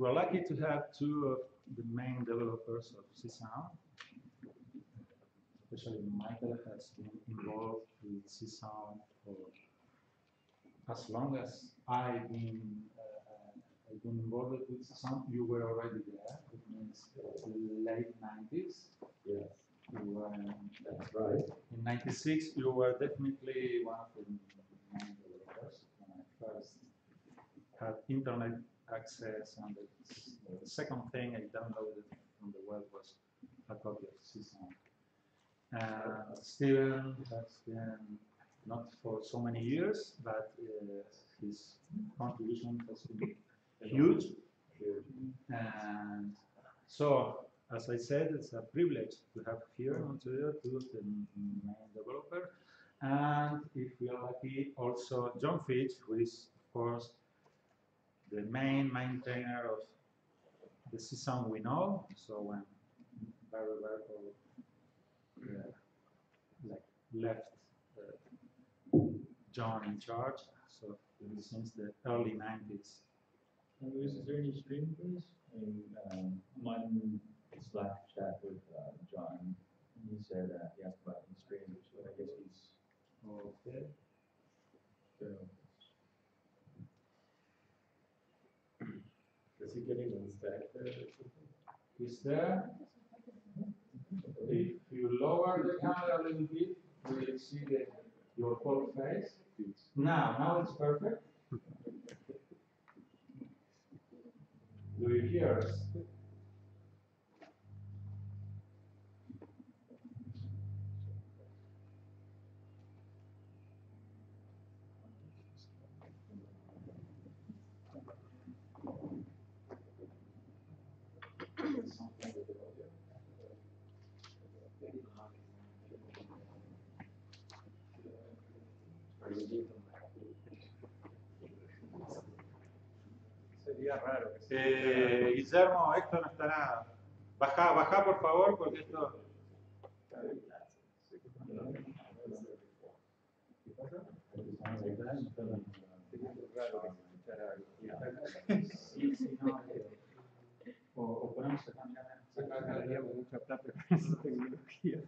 we're lucky to have two of the main developers of C-Sound. Especially Michael has been involved with C-Sound for as long as I've been involved with C-Sound. You were already there. It means late 90s. Yes. You were That's right. In 96, you were definitely one of the main developers when I first had internet access, and the second thing I downloaded from the web was a copy of C-Sound. Steven has been not for so many years, but his contribution has been huge. And so, as I said, it's a privilege to have here on Estudio two of the main developer, and if we are lucky, also John Fitch, who is, of course, the main maintainer of the C-Sound we know. So when Barry Berkel left John in charge, so since the early 90s. Is there any stream for this? I'm on Slack chat with John. He said he asked about the streams, but I guess he's okay. So, is he getting on stack there or something? He's there. If you lower the camera a little bit, you will see your whole face. Now it's perfect. Do you hear us? Sería raro. Guillermo, esto no está nada. Baja por favor, porque esto. Sí, no. O ponemos acá, Sacaría mucha plata con esa tecnología.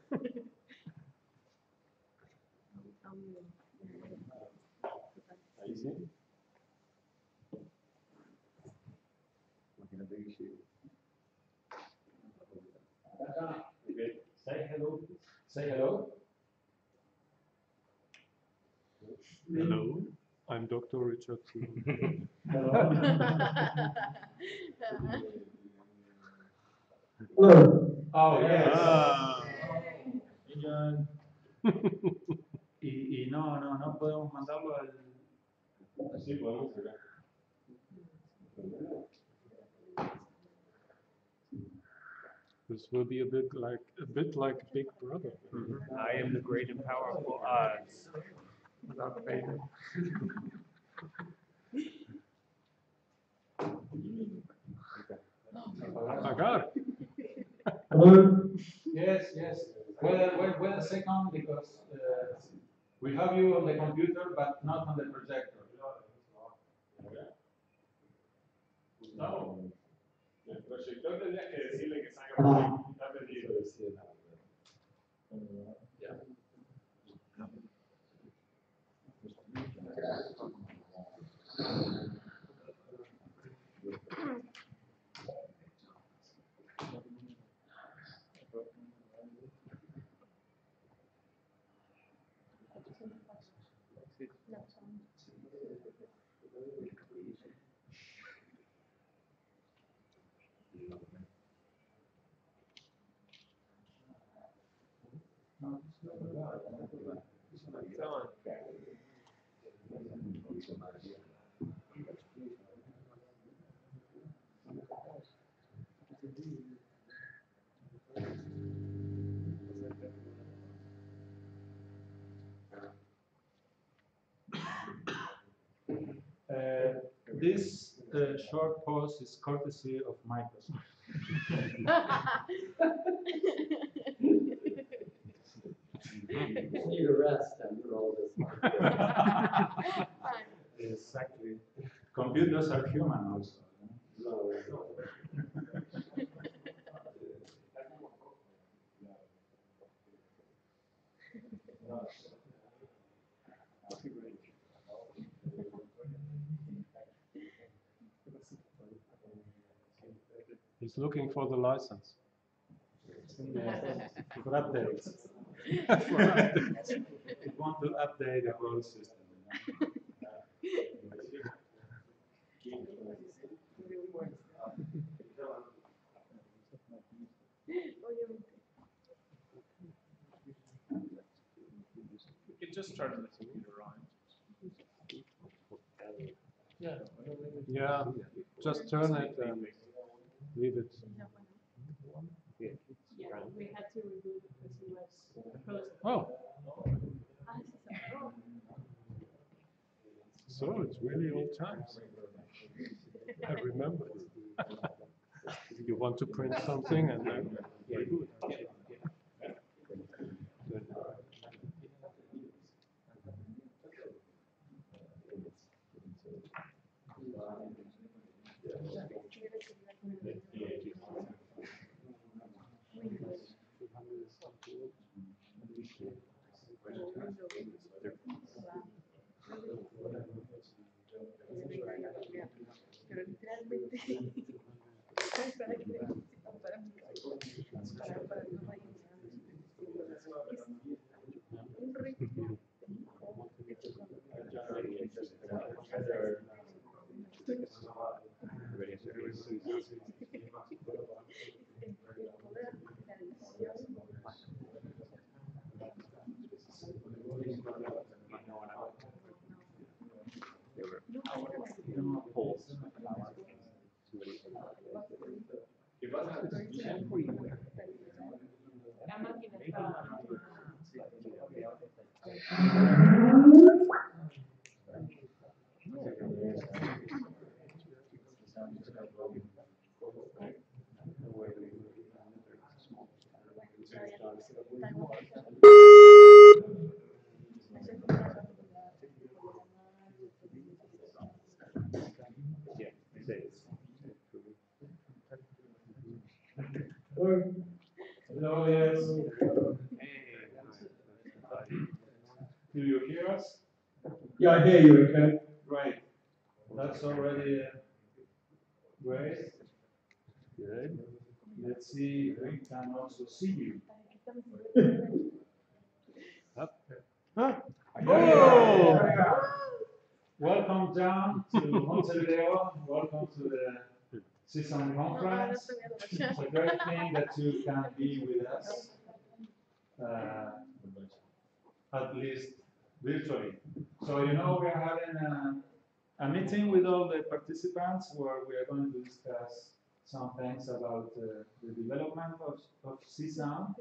Ahí sí. Imagínate que sí. Okay. Say hello. Say hello. Hello, I'm Dr. Richard. Hello. Oh, yes. Y no podemos mandarlo al. Sí, podemos ver. This will be a bit like Big Brother. I am the great and powerful Oz. Without Vader. I got it. Yes. Wait a second, because we have you on the computer, but not on the projector. No. El proyector tendrías que decirle que salga por ahí. Está perdido. Ya. This short pause is courtesy of Microsoft. You need a rest after all this. Exactly. Computers are human also. No, He's looking for the license. For updates. We want to update the whole system. You can just turn the computer on. Yeah, just turn it and leave it. Yeah, we had to remove it because he was frozen. Oh, so it's really old times. I remember. You want to print something and then reboot. Pero literalmente para que para mi para no vaya un reto la máquina está Hello, yes. Do you hear us? Yeah, I hear you, okay? Right. That's already great. Good. Let's see if we can also see you. Oh! Welcome down to Montevideo. Welcome to the CSUN conference. It's a great thing that you can be with us, at least virtually. So you know we're having a meeting with all the participants where we are going to discuss some things about the development of CSUN,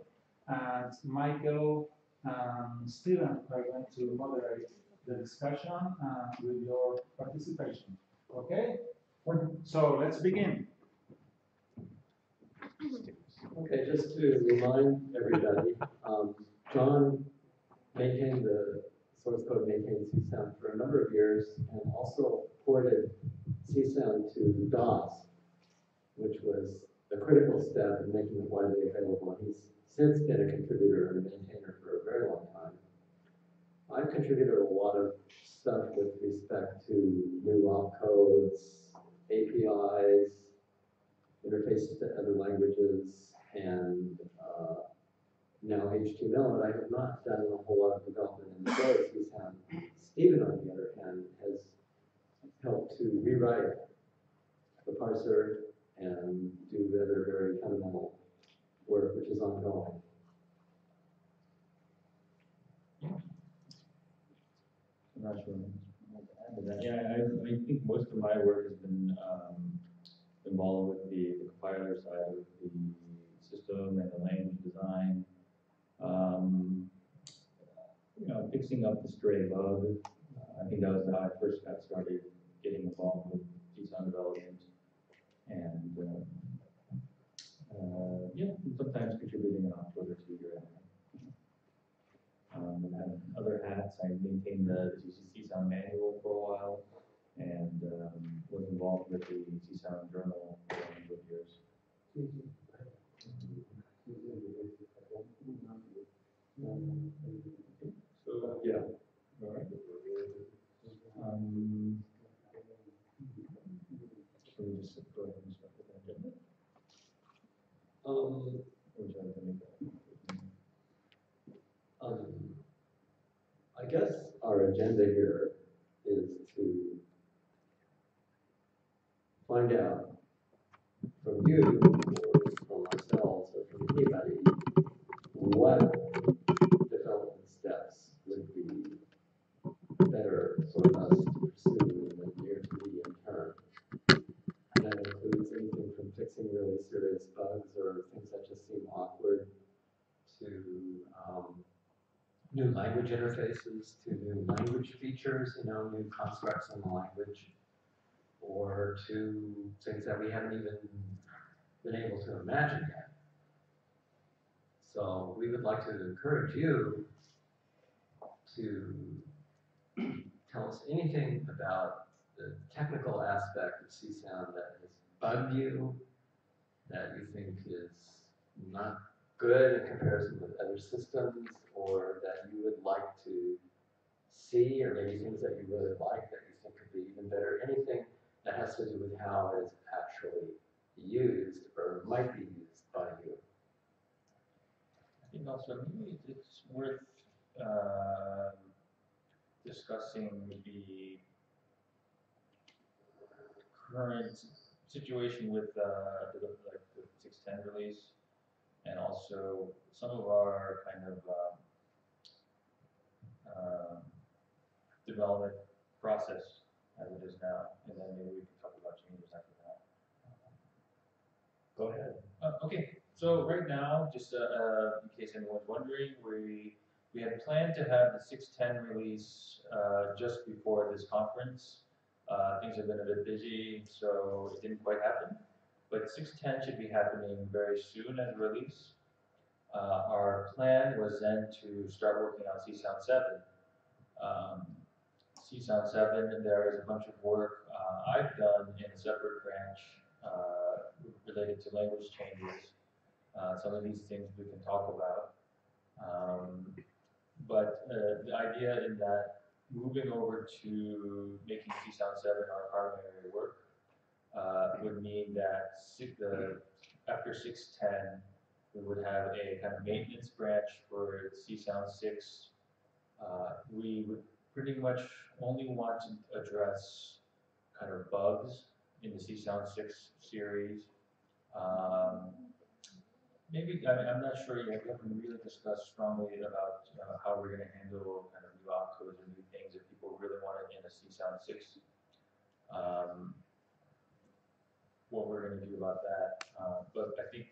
and Michael and Steven are going to moderate the discussion with your participation. Okay? So let's begin. Okay, just to remind everybody, John maintained the source code, maintained CSUN for a number of years, and also ported CSUN to DOS, which was a critical step in making it widely available. He's since been a contributor and maintainer for a very long time. I've contributed a lot of stuff with respect to new opcodes, APIs, interfaces to other languages, and now HTML, but I have not done a whole lot of development in the code. Steven, on the other hand, has helped to rewrite the parser and do other very fundamental work, which is ongoing. I'm not sure. Yeah, I think most of my work has been involved with the compiler side of the system and the language design. You know, fixing up the stray bug. I think that was how I first got started getting involved with CSUN development, and yeah, sometimes contributing an output or two here and there. I had other hats. I maintained the CSUN manual for a while, and was involved with the CSUN journal for a number of years. So yeah, all right. Should we just go ahead and start with the agenda? Would you like to make that? I guess our agenda here is to find out from you, or from ourselves, or from anybody, what development steps would be better for us to pursue in the near to medium term. And that includes anything from fixing really serious bugs or things that just seem awkward to new language interfaces, to new language features, new constructs in the language, or to things that we haven't even been able to imagine yet. So we would like to encourage you to tell us anything about the technical aspect of C-Sound that has bugged you, that you think is not good in comparison with other systems, or that you would like to see, or maybe things that you really like that you think could be even better. Anything that has to do with how it is actually used or might be used by you. I think also maybe it's worth discussing the current situation with the 610 release, and also some of our kind of development process as it is now, and then maybe we can talk about changes after that. Go ahead. Okay, so right now, just in case anyone's wondering, we had planned to have the 610 release just before this conference. Things have been a bit busy, so it didn't quite happen. But 610 should be happening very soon as a release. Our plan was then to start working on C-Sound 7. C-Sound 7, there is a bunch of work I've done in a separate branch related to language changes. Some of these things we can talk about. But the idea in that moving over to making C-Sound 7 our primary work would mean that after 610, we would have a kind of maintenance branch for C-Sound 6. We would pretty much only want to address kind of bugs in the C-Sound 6 series. Maybe, I'm not sure yet, we haven't really discussed strongly about how we're going to handle kind of new opcodes and new things if people really want it in a C-Sound 6. What we're going to do about that. But I think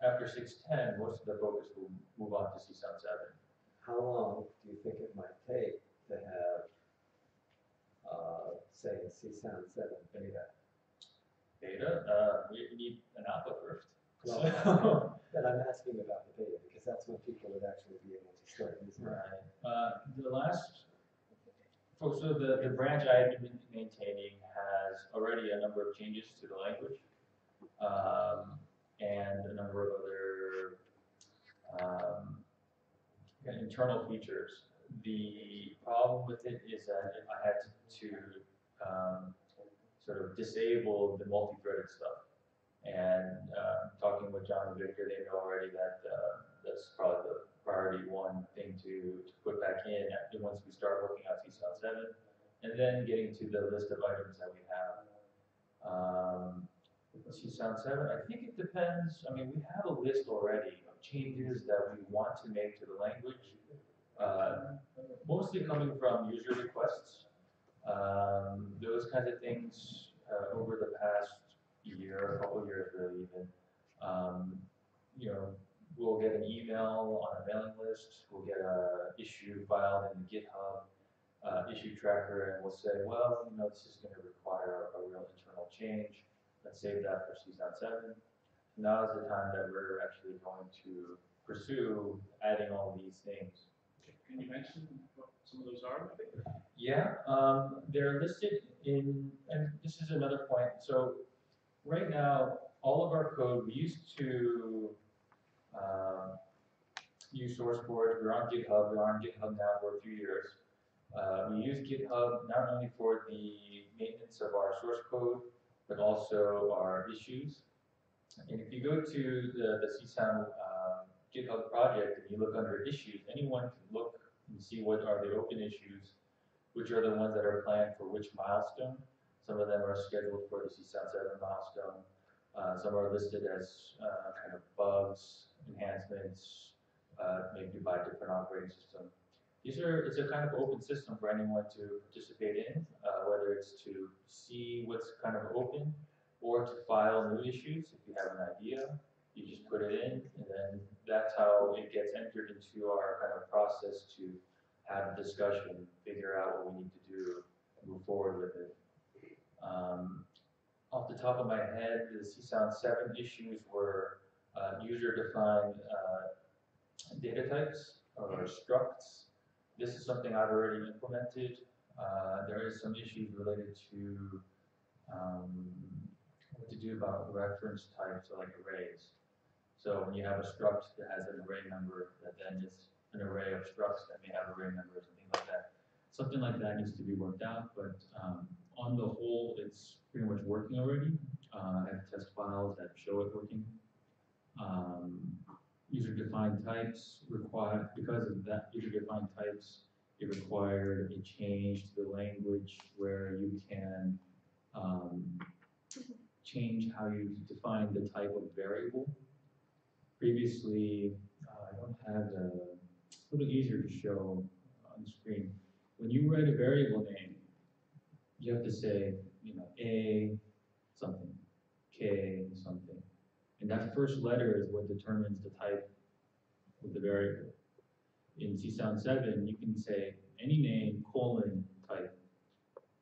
after 610, most of the focus will move on to C-Sound 7. How long do you think it might take to have, say, a C-Sound 7 beta? Beta? We need an alpha first. But I'm asking about the beta, because that's when people would actually be able to start using it. Right. So the branch I have been maintaining has already a number of changes to the language, and a number of other internal features. The problem with it is that I had to sort of disable the multi-threaded stuff. And talking with John and Victor, they know already that that's probably the priority one thing to put back in once we start working on C-Sound 7, and then getting to the list of items that we have. C-Sound 7, I think it depends. I mean, we have a list already of changes that we want to make to the language, mostly coming from user requests. Those kinds of things over the past year, a couple of years really even. We'll get an email on a mailing list, we'll get an issue filed in the GitHub issue tracker, and we'll say, well, this is going to require a real internal change. Let's save that for C-Sound 7. Now is the time that we're actually going to pursue adding all these things. Can you mention what some of those are? Yeah, they're listed in, and this is another point. So right now, all of our code, we used to use source boards. We're on GitHub. We're on GitHub now for a few years. We use GitHub not only for the maintenance of our source code, but also our issues. And if you go to the CSOund GitHub project and you look under issues, anyone can look and see what are the open issues, which are the ones that are planned for which milestone. Some of them are scheduled for the CSOund 7 milestone. Some are listed as kind of bugs, enhancements, maybe by different operating system. It's a kind of open system for anyone to participate in, whether it's to see what's kind of open or to file new issues. If you have an idea, you just put it in, and then that's how it gets entered into our kind of process to have a discussion, figure out what we need to do, and move forward with it. Off the top of my head, the CSOund 7 issues were user-defined data types or structs. This is something I've already implemented. There is some issues related to what to do about reference types, or like arrays. So when you have a struct that has an array number that then is an array of structs that may have array numbers and things like that. Something like that needs to be worked out, but on the whole, it's pretty much working already. I have test files that show it working. User-defined types required, because of that user-defined types, it required a change to the language where you can change how you define the type of variable. Previously, I don't have it's a little easier to show on the screen. When you write a variable name, you have to say, A something, K something. And that first letter is what determines the type of the variable. In CSOund 7, you can say any name, type.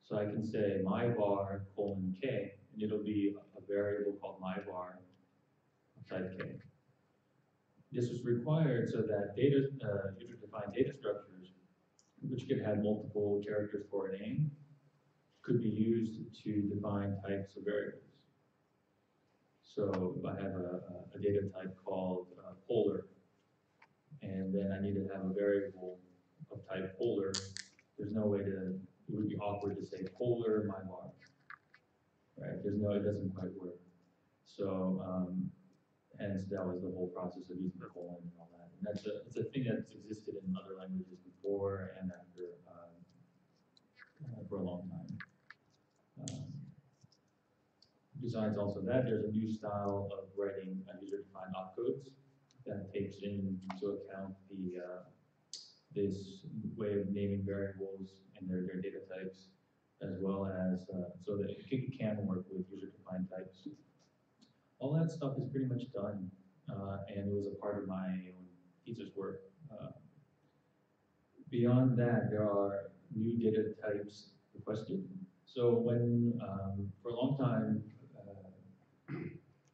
So I can say myvar, K, and it'll be a variable called myvar of type K. This was required so that user-defined data structures, which could have multiple characters for a name, could be used to define types of variables. So if I have a data type called polar, and then I need to have a variable of type polar, there's no way to, it would be awkward to say polar myvar, right? It doesn't quite work. So hence that was the whole process of using the colon and all that. And it's a thing that's existed in other languages before and after for a long time. Besides also that, there's a new style of writing user-defined opcodes that takes into account this way of naming variables and their data types, as well as so that it can work with user-defined types. All that stuff is pretty much done, and it was a part of my own thesis work. Beyond that, there are new data types requested. So when, for a long time,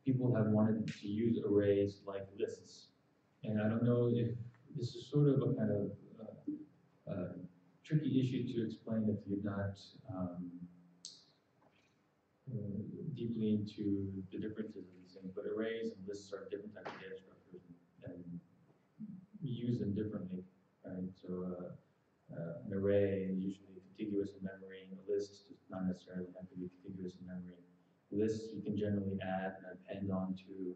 people have wanted to use arrays like lists. And I don't know if this is sort of a kind of tricky issue to explain if you're not deeply into the differences of these things, but arrays and lists are different types of data structures, and we use them differently, right? So an array is usually contiguous in memory, and a list does not necessarily have to be contiguous in memory. Lists you can generally add and append onto,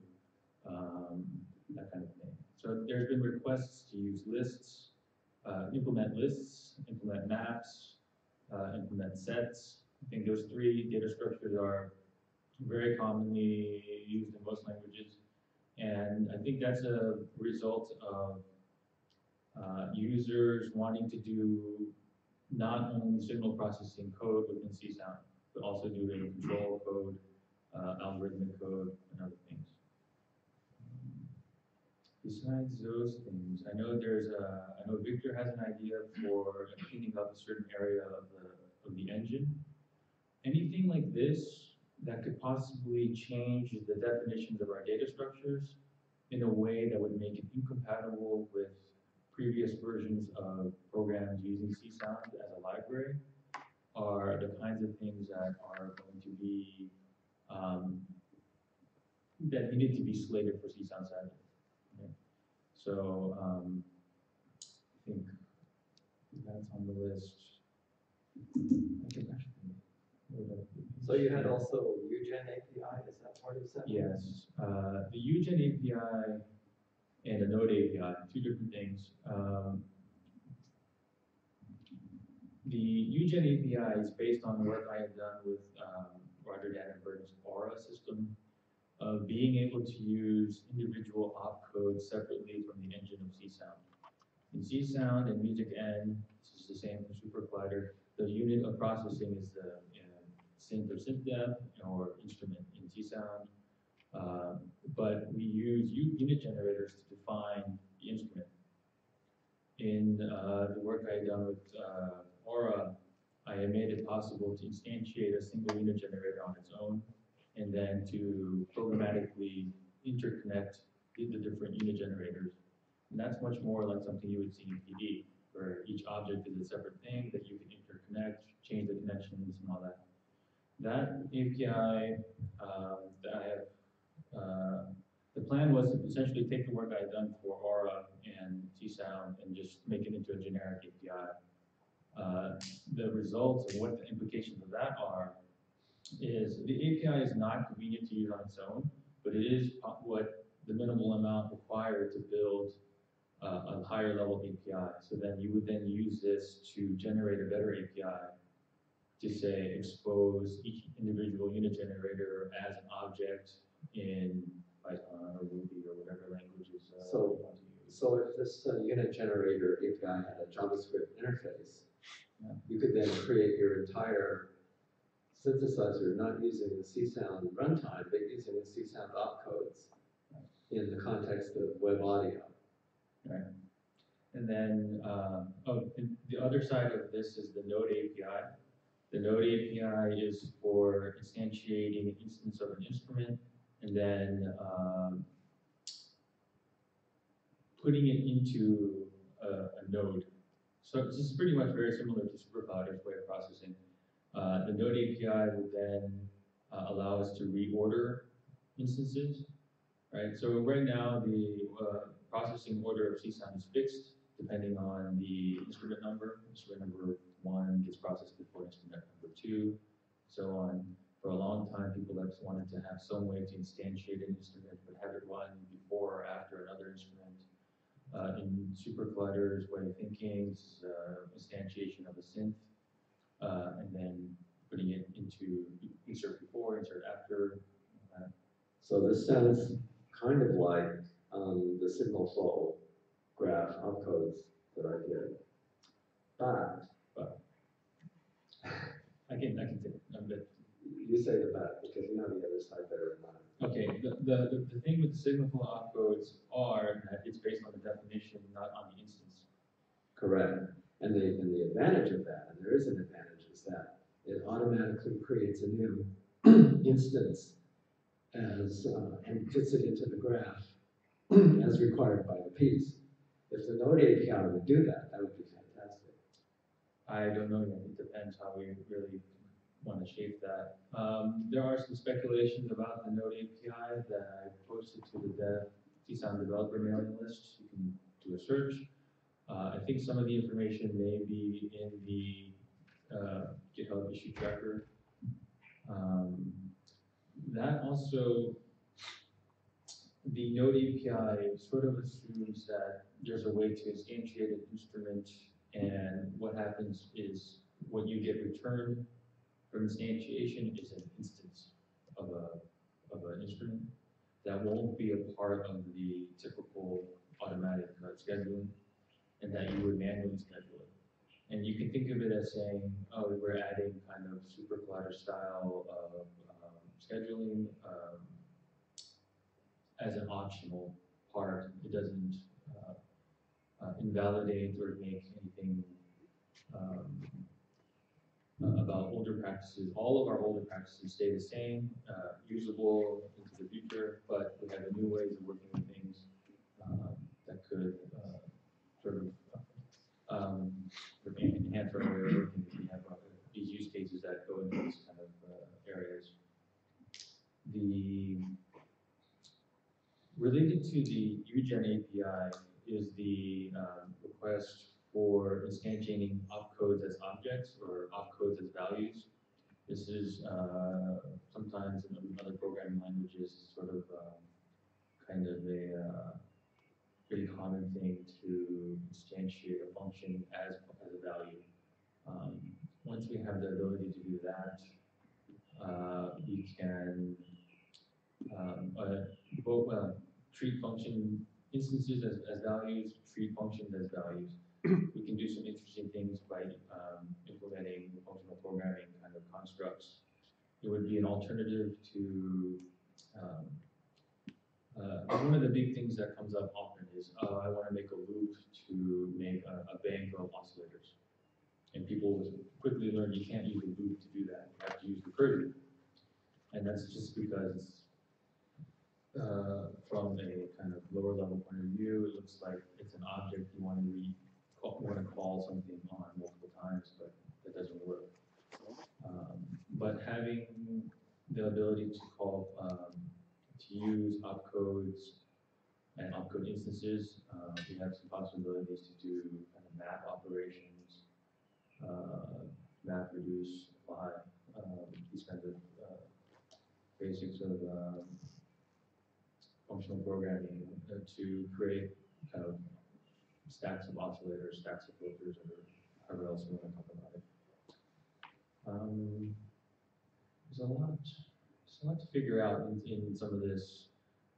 that kind of thing. So there's been requests to use lists, implement maps, implement sets. I think those three data structures are very commonly used in most languages. And I think that's a result of users wanting to do not only signal processing code within CSOund, but also doing control code, algorithmic code, and other things. Besides those things, I know Victor has an idea for cleaning up a certain area of the engine. Anything like this that could possibly change the definitions of our data structures in a way that would make it incompatible with previous versions of programs using CSOund as a library are the kinds of things that are going to be that needed to be slated for CSOund 7. Okay? So I think that's on the list. I think actually, So you had also UGen API, is that part of that? Yes, the UGen API and the Node API, two different things. The UGen API is based on work I have done with Roger Dannenberg's Aura system of being able to use individual opcodes separately from the engine of C-Sound. In C-Sound and Music N, this is the same for SuperCollider, the unit of processing is the synth or synth depth or instrument in C-Sound. But we use unit generators to define the instrument. In the work I had done with Aura, I had made it possible to instantiate a single unit generator on its own, and then to programmatically interconnect the different unit generators. And that's much more like something you would see in PD, where each object is a separate thing that you can interconnect, change the connections and all that. That API that I have, the plan was to essentially take the work I had done for Aura and C-Sound and just make it into a generic API. The results and what the implications of that are is the API is not convenient to use on its own, but it is what the minimal amount required to build a higher level API. So then you would then use this to generate a better API to say expose each individual unit generator as an object in Python or Ruby or whatever languages you want to use. So if this unit generator API had a JavaScript interface, you could then create your entire synthesizer not using the C-Sound runtime, but using the C-Sound opcodes in the context of web audio. Right. And then, and the other side of this is the Node API. The Node API is for instantiating an instance of an instrument and then putting it into a node. So this is pretty much very similar to SuperCollider's way of processing. The Node API would then allow us to reorder instances, right? So right now the processing order of C-Sound is fixed depending on the instrument number. Instrument number 1 gets processed before instrument number 2, so on. For a long time, people have wanted to have some way to instantiate an instrument, but have it run before or after another instrument. In SuperCollider's way of thinking, this is instantiation of a synth, and then putting it into insert before, insert after. So this sounds kind of like the signal flow graph opcodes that I did. But I can say that. You say the but because you know the other side better than mine. Okay, the thing with the signal flow opcodes are that it's based on the definition, not on the instance. Correct. And the advantage of that, and there is an advantage, is that it automatically creates a new instance as and puts it into the graph as required by the piece. If the Node API would do that, that would be fantastic. I don't know yet. It depends how we really want to shape that. There are some speculations about the Node API that I posted to the C-Sound developer mailing list. You can do a search. I think some of the information may be in the GitHub issue tracker. That also, the Node API sort of assumes that there's a way to instantiate an instrument, and what happens is what you get returned from instantiation is an instance of an instrument that won't be a part of the typical automatic scheduling, and that you would manually schedule it. And you can think of it as saying, oh, we're adding kind of SuperCollider style of scheduling as an optional part. It doesn't invalidate or make anything about older practices. All of our older practices stay the same, usable into the future, but we have new ways of working with things that could sort of enhance our way of working. We have these use cases that go into these kind of areas. Related to the UGen API is the request for instantiating opcodes as objects or opcodes as values. This is sometimes in other programming languages pretty common thing to instantiate a function as a value. Once we have the ability to do that, we can treat function instances as values, treat functions as values. We can do some interesting things by implementing functional programming kind of constructs. It would be an alternative to one of the big things that comes up often is I want to make a loop to make a bank of oscillators. And people quickly learn you can't use a loop to do that. You have to use recursion. And that's just because from a kind of lower level point of view, it looks like it's an object you want to call something on multiple times, but that doesn't work. But having the ability to call, to use opcodes and opcode instances, we have some possibilities to do kind of map operations, map, reduce, apply, these kinds of basics of functional programming to create kind of stacks of oscillators, stacks of filters, or however else you want to talk about it. There's a lot to figure out in some of this.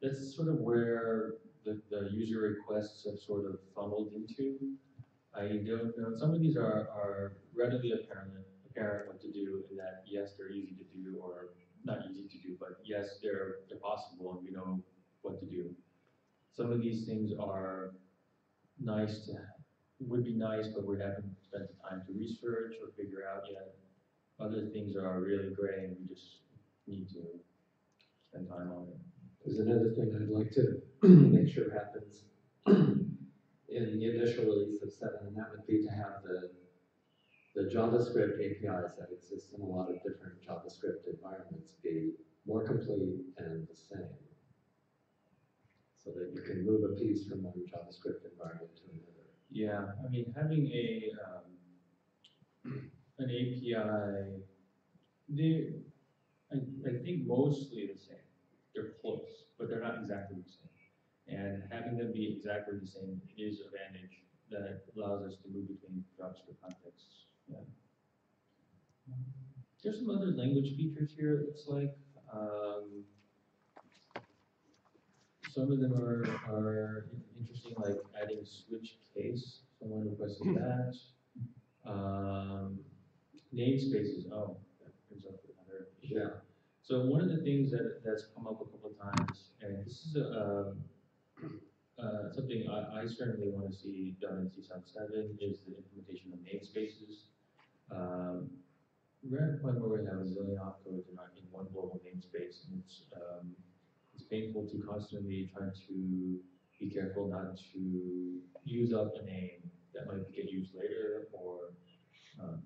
That's sort of where the user requests have sort of funneled into. I don't know, some of these are readily apparent what to do, in that yes, they're easy to do, or not easy to do, but yes, they're possible and we know what to do. Some of these things are nice would be nice, but we haven't spent the time to research or figure out yet. Other things are really gray and we just need to spend time on it. There's another thing I'd like to make sure happens in the initial release of 7, and that would be to have the JavaScript APIs that exist in a lot of different JavaScript environments be more complete and the same, so that you can move a piece from one JavaScript environment to another. Yeah, I mean, having an API, I think mostly the same. They're close, but they're not exactly the same. And having them be exactly the same is an advantage that allows us to move between JavaScript contexts. Yeah. There's some other language features here, it looks like. Some of them are interesting, like adding switch case. Someone requested that. Namespaces. Oh, that brings up another issue. Yeah. So one of the things that's come up a couple of times, and this is something I certainly want to see done in C7, is the implementation of namespaces. We're at a point where we have a zillion opcodes in one global namespace, and it's painful to constantly try to be careful not to use up a name that might get used later, or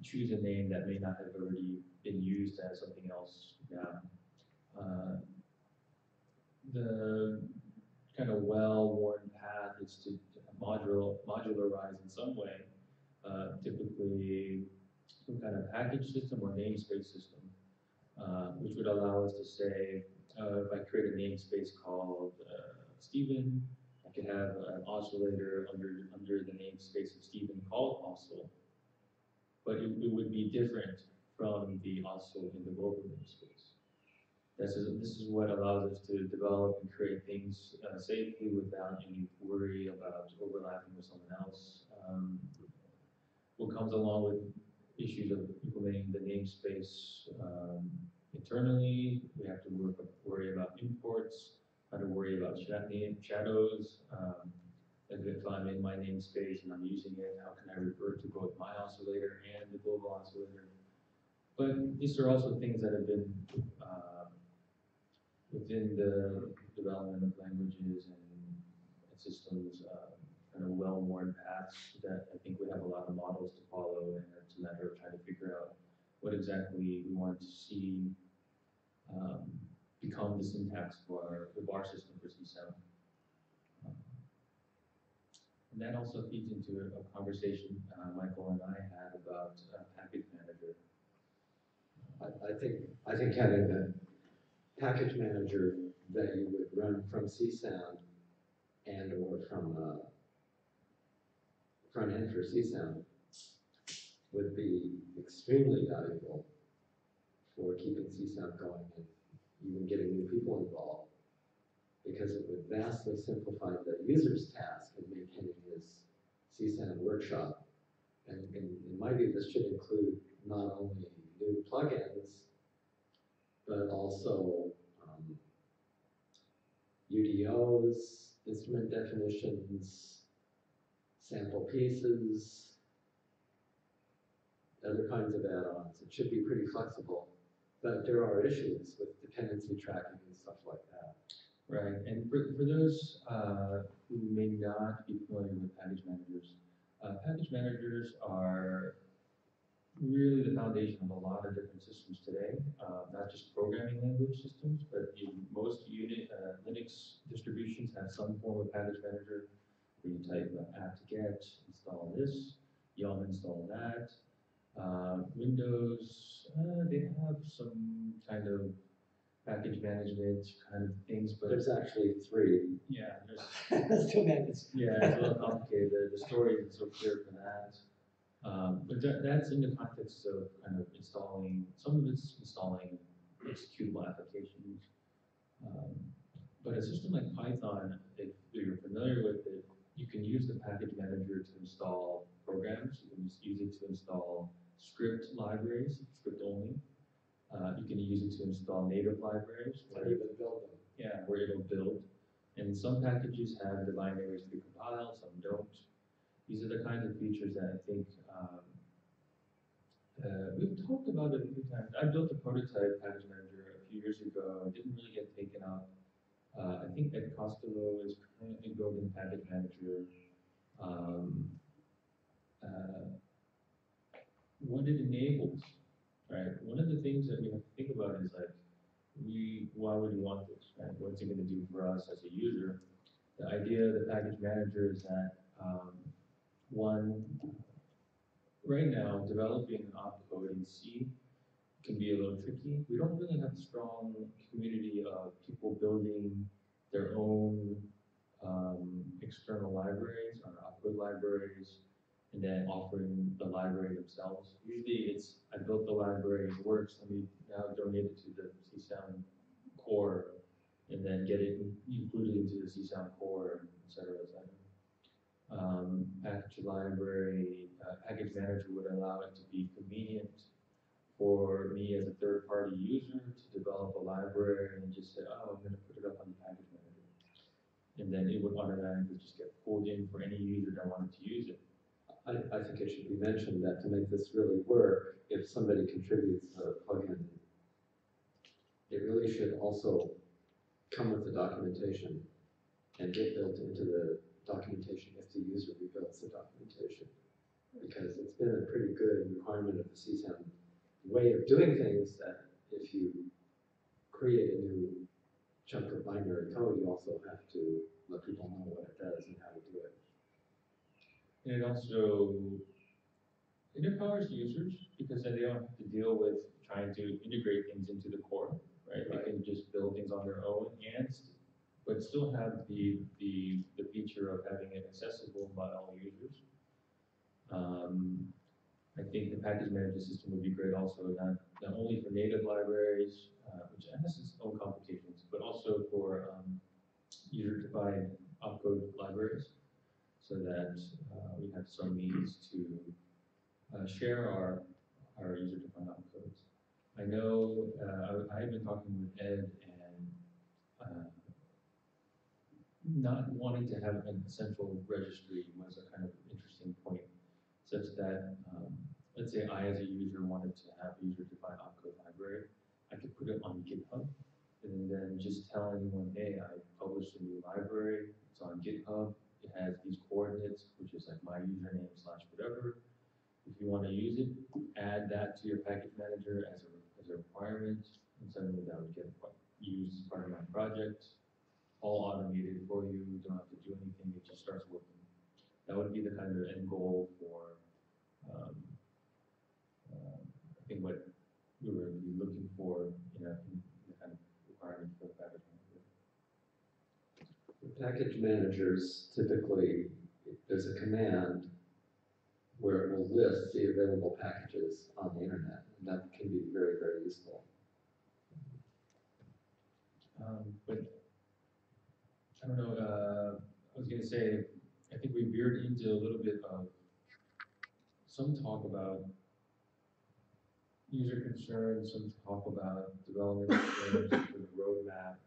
choose a name that may not have already been used as something else. Yeah. The kind of well-worn path is to modularize in some way, typically some kind of package system or namespace system, which would allow us to say, if I create a namespace called Stephen, I could have an oscillator under the namespace of Stephen called oscill, but it would be different from the oscill in the global namespace. This is what allows us to develop and create things safely without any worry about overlapping with someone else. What comes along with issues of implementing the namespace internally, we have to worry about imports, how to worry about shadows. If I'm in my namespace and I'm using it, how can I refer to both my oscillator and the global oscillator? But these are also things that have been within the development of languages and systems, kind of well-worn paths that I think we have a lot of models to follow, and it's a matter of trying to figure out what exactly we want to see become the syntax for the bar system for C7. And that also feeds into a conversation Michael and I had about package manager. I think having a package manager that you would run from CSound and or from front end for CSAM would be extremely valuable for keeping CSAM going and even getting new people involved, because it would vastly simplify the user's task in maintaining his CSAM workshop. And in my view, this should include not only new plugins, but also UDOs, instrument definitions, sample pieces, other kinds of add-ons. It should be pretty flexible, but there are issues with dependency tracking and stuff like that. Right, and for those who may not be familiar with package managers are really the foundation of a lot of different systems today, not just programming language systems, but in most Linux distributions have some form of package manager where you type apt-get, install this, yum install that. Windows, they have some kind of package management kind of things, but There's actually 3. yeah, That's too many. yeah, it's a little complicated. The story isn't so clear for that. But that's in the context of kind of installing, some of it's installing executable applications. But a system like Python, if you're familiar with it, you can use the package manager to install programs. You can just use it to install script libraries, script only. You can use it to install native libraries. Or even build them. Yeah, where it'll build. And some packages have the binaries pre-compiled, some don't. These are the kinds of features that I think we've talked about it a few times. I built a prototype package manager a few years ago. It didn't really get taken up. I think Ed Costello is currently building package manager. What it enables, right? One of the things that we have to think about is like, why would we want this, right? What's it going to do for us as a user? The idea of the package manager is that one, right now, developing an opcode in C can be a little tricky. We don't really have a strong community of people building their own external libraries or opcode libraries, and then offering the library themselves. Usually it's, I built the library, it works, let me now donate it to the CSAM core, and then get it included into the CSAM core, et cetera, et cetera. Package manager would allow it to be convenient for me as a third-party user to develop a library and just say, oh, I'm going to put it up on the package manager. And then it would automatically just get pulled in for any user that wanted to use it. I think it should be mentioned that to make this really work, if somebody contributes a plugin, it really should also come with the documentation and get built into the documentation if the user rebuilds the documentation. Because it's been a pretty good requirement of the CSAM way of doing things that if you create a new chunk of binary code, you also have to let people know what it does and how to do it. And it also, it empowers users because then they don't have to deal with trying to integrate things into the core, right? They can just build things on their own but still have the feature of having it accessible by all users. I think the package management system would be great also, not only for native libraries, which has its own complications, but also for user-defined opcode libraries, so that we have some means to share our user-defined opcodes. I know I've been talking with Ed, and not wanting to have an essential registry was a kind of interesting point, such that let's say I, as a user, wanted to have a user-defined opcode library. I could put it on GitHub, and then just tell anyone, hey, I published a new library. It's on GitHub. It has these coordinates, which is like my username / whatever. If you want to use it, add that to your package manager as a requirement, and suddenly that would get used as part of my project. All automated for you. You don't have to do anything. It just starts working. That would be the kind of end goal for, I think, what we were looking for, in the kind of requirement for the package manager. package managers typically, there's a command where it will list the available packages on the internet, and that can be very, very useful. But I don't know, I was gonna say, I think we veered into a little bit of some talk about user concerns, some talk about development concerns for the roadmap.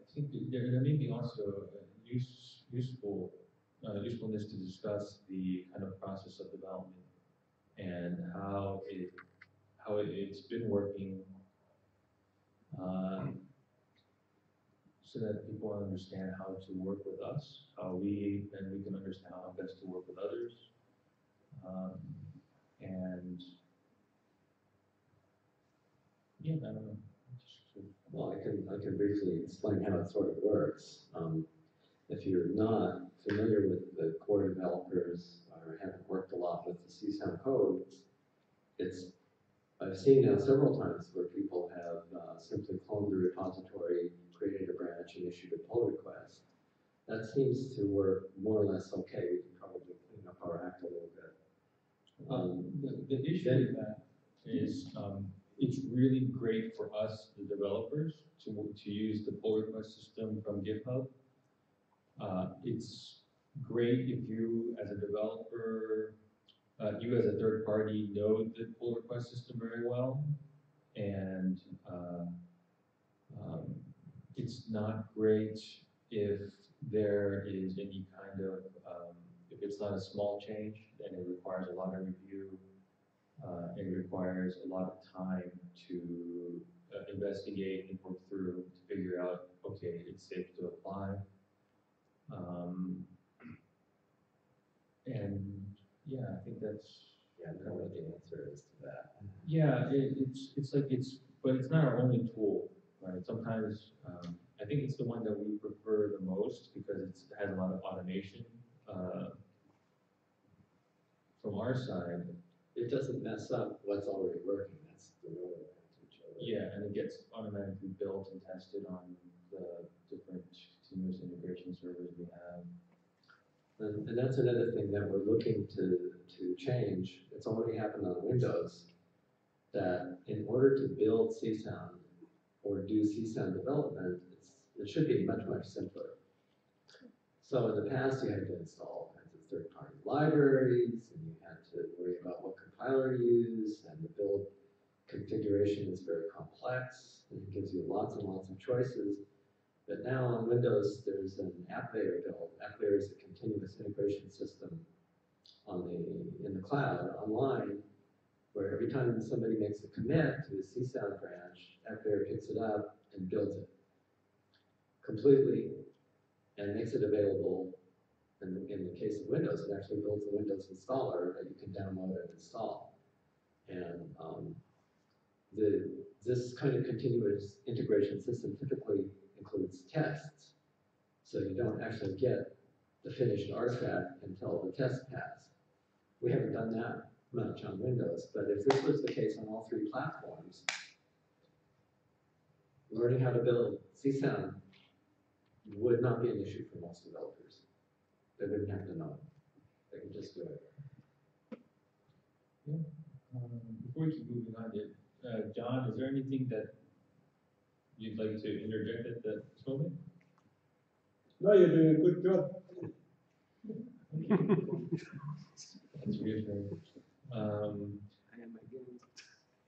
I think there may be also usefulness to discuss the kind of process of development and how it's been working, so that people understand how to work with us, we can understand how best to work with others, and yeah, I don't know. Well, I can briefly explain how it sort of works. If you're not familiar with the core developers or haven't worked a lot with the CSOund code, I've seen now several times where people have simply cloned the repository, created a branch, and issued a pull request. That seems to work more or less okay. We can probably clean up our act a little bit. The issue with that is it's really great for us, the developers, to use the pull request system from GitHub. It's great if you, as a developer, you as a third party know the pull request system very well, and it's not great if there is any kind of, if it's not a small change, then it requires a lot of review. It requires a lot of time to investigate and work through to figure out, okay, it's safe to apply. And yeah, I think that's, Yeah, I know what the answer is to that. yeah, but it's not our only tool, right? Sometimes, I think it's the one that we prefer the most because it has a lot of automation from our side. It doesn't mess up what's already working. That's the real advantage of it. Yeah, and it gets automatically built and tested on the different continuous integration servers we have. And that's another thing that we're looking to change. It's already happened on Windows, that in order to build CSOund or do CSOund development, it should be much, much simpler. So in the past, you had to install all kinds of third-party libraries, and you had to worry about what compiler to use, and the build configuration is very complex, and it gives you lots and lots of choices. But now on Windows, there's an app layer build. App layer is a continuous integration system in the cloud, online, where every time somebody makes a commit to a CSOund branch, app layer picks it up and builds it completely and makes it available. And in the case of Windows, it actually builds a Windows installer that you can download and install. And this kind of continuous integration system typically includes tests. So you don't actually get the finished artifact until the test pass. We haven't done that much on Windows, but if this was the case on all three platforms, learning how to build CSOund would not be an issue for most developers. They wouldn't have to know it. They can just do it. Yeah. Before we keep moving on, John, is there anything that you'd like to interject at this moment? No, you're doing a good job. That's reassuring.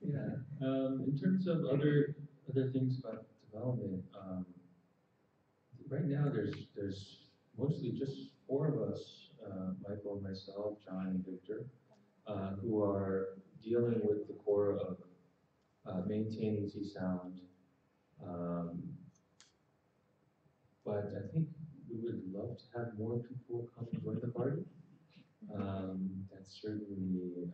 Yeah. In terms of other things about development, right now there's mostly just 4 of us, Michael, myself, John, and Victor, who are dealing with the core of maintaining CSOund. But I think we would love to have more people come and join the party. That's certainly.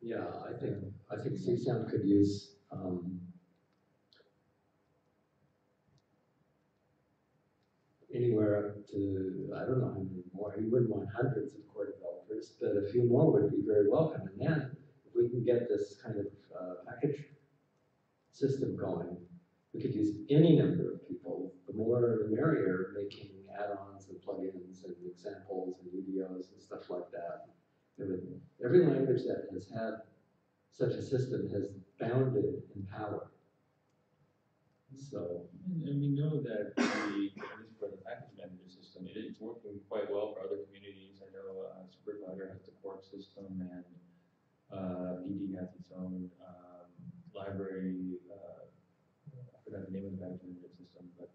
Yeah, I think CSOund could use anywhere up to, I don't know how many more. You wouldn't want hundreds of core developers, but a few more would be very welcome. And then if we can get this kind of package system going, we could use any number of people, the more the merrier, making add-ons and plugins and examples and UDOs and stuff like that. Every language that has had such a system has bounded in power. So, and we know that at least for the package manager system, it's working quite well for other communities. I know Superglider has the Quark system, and BD has its own library. I forgot the name of the package manager system, but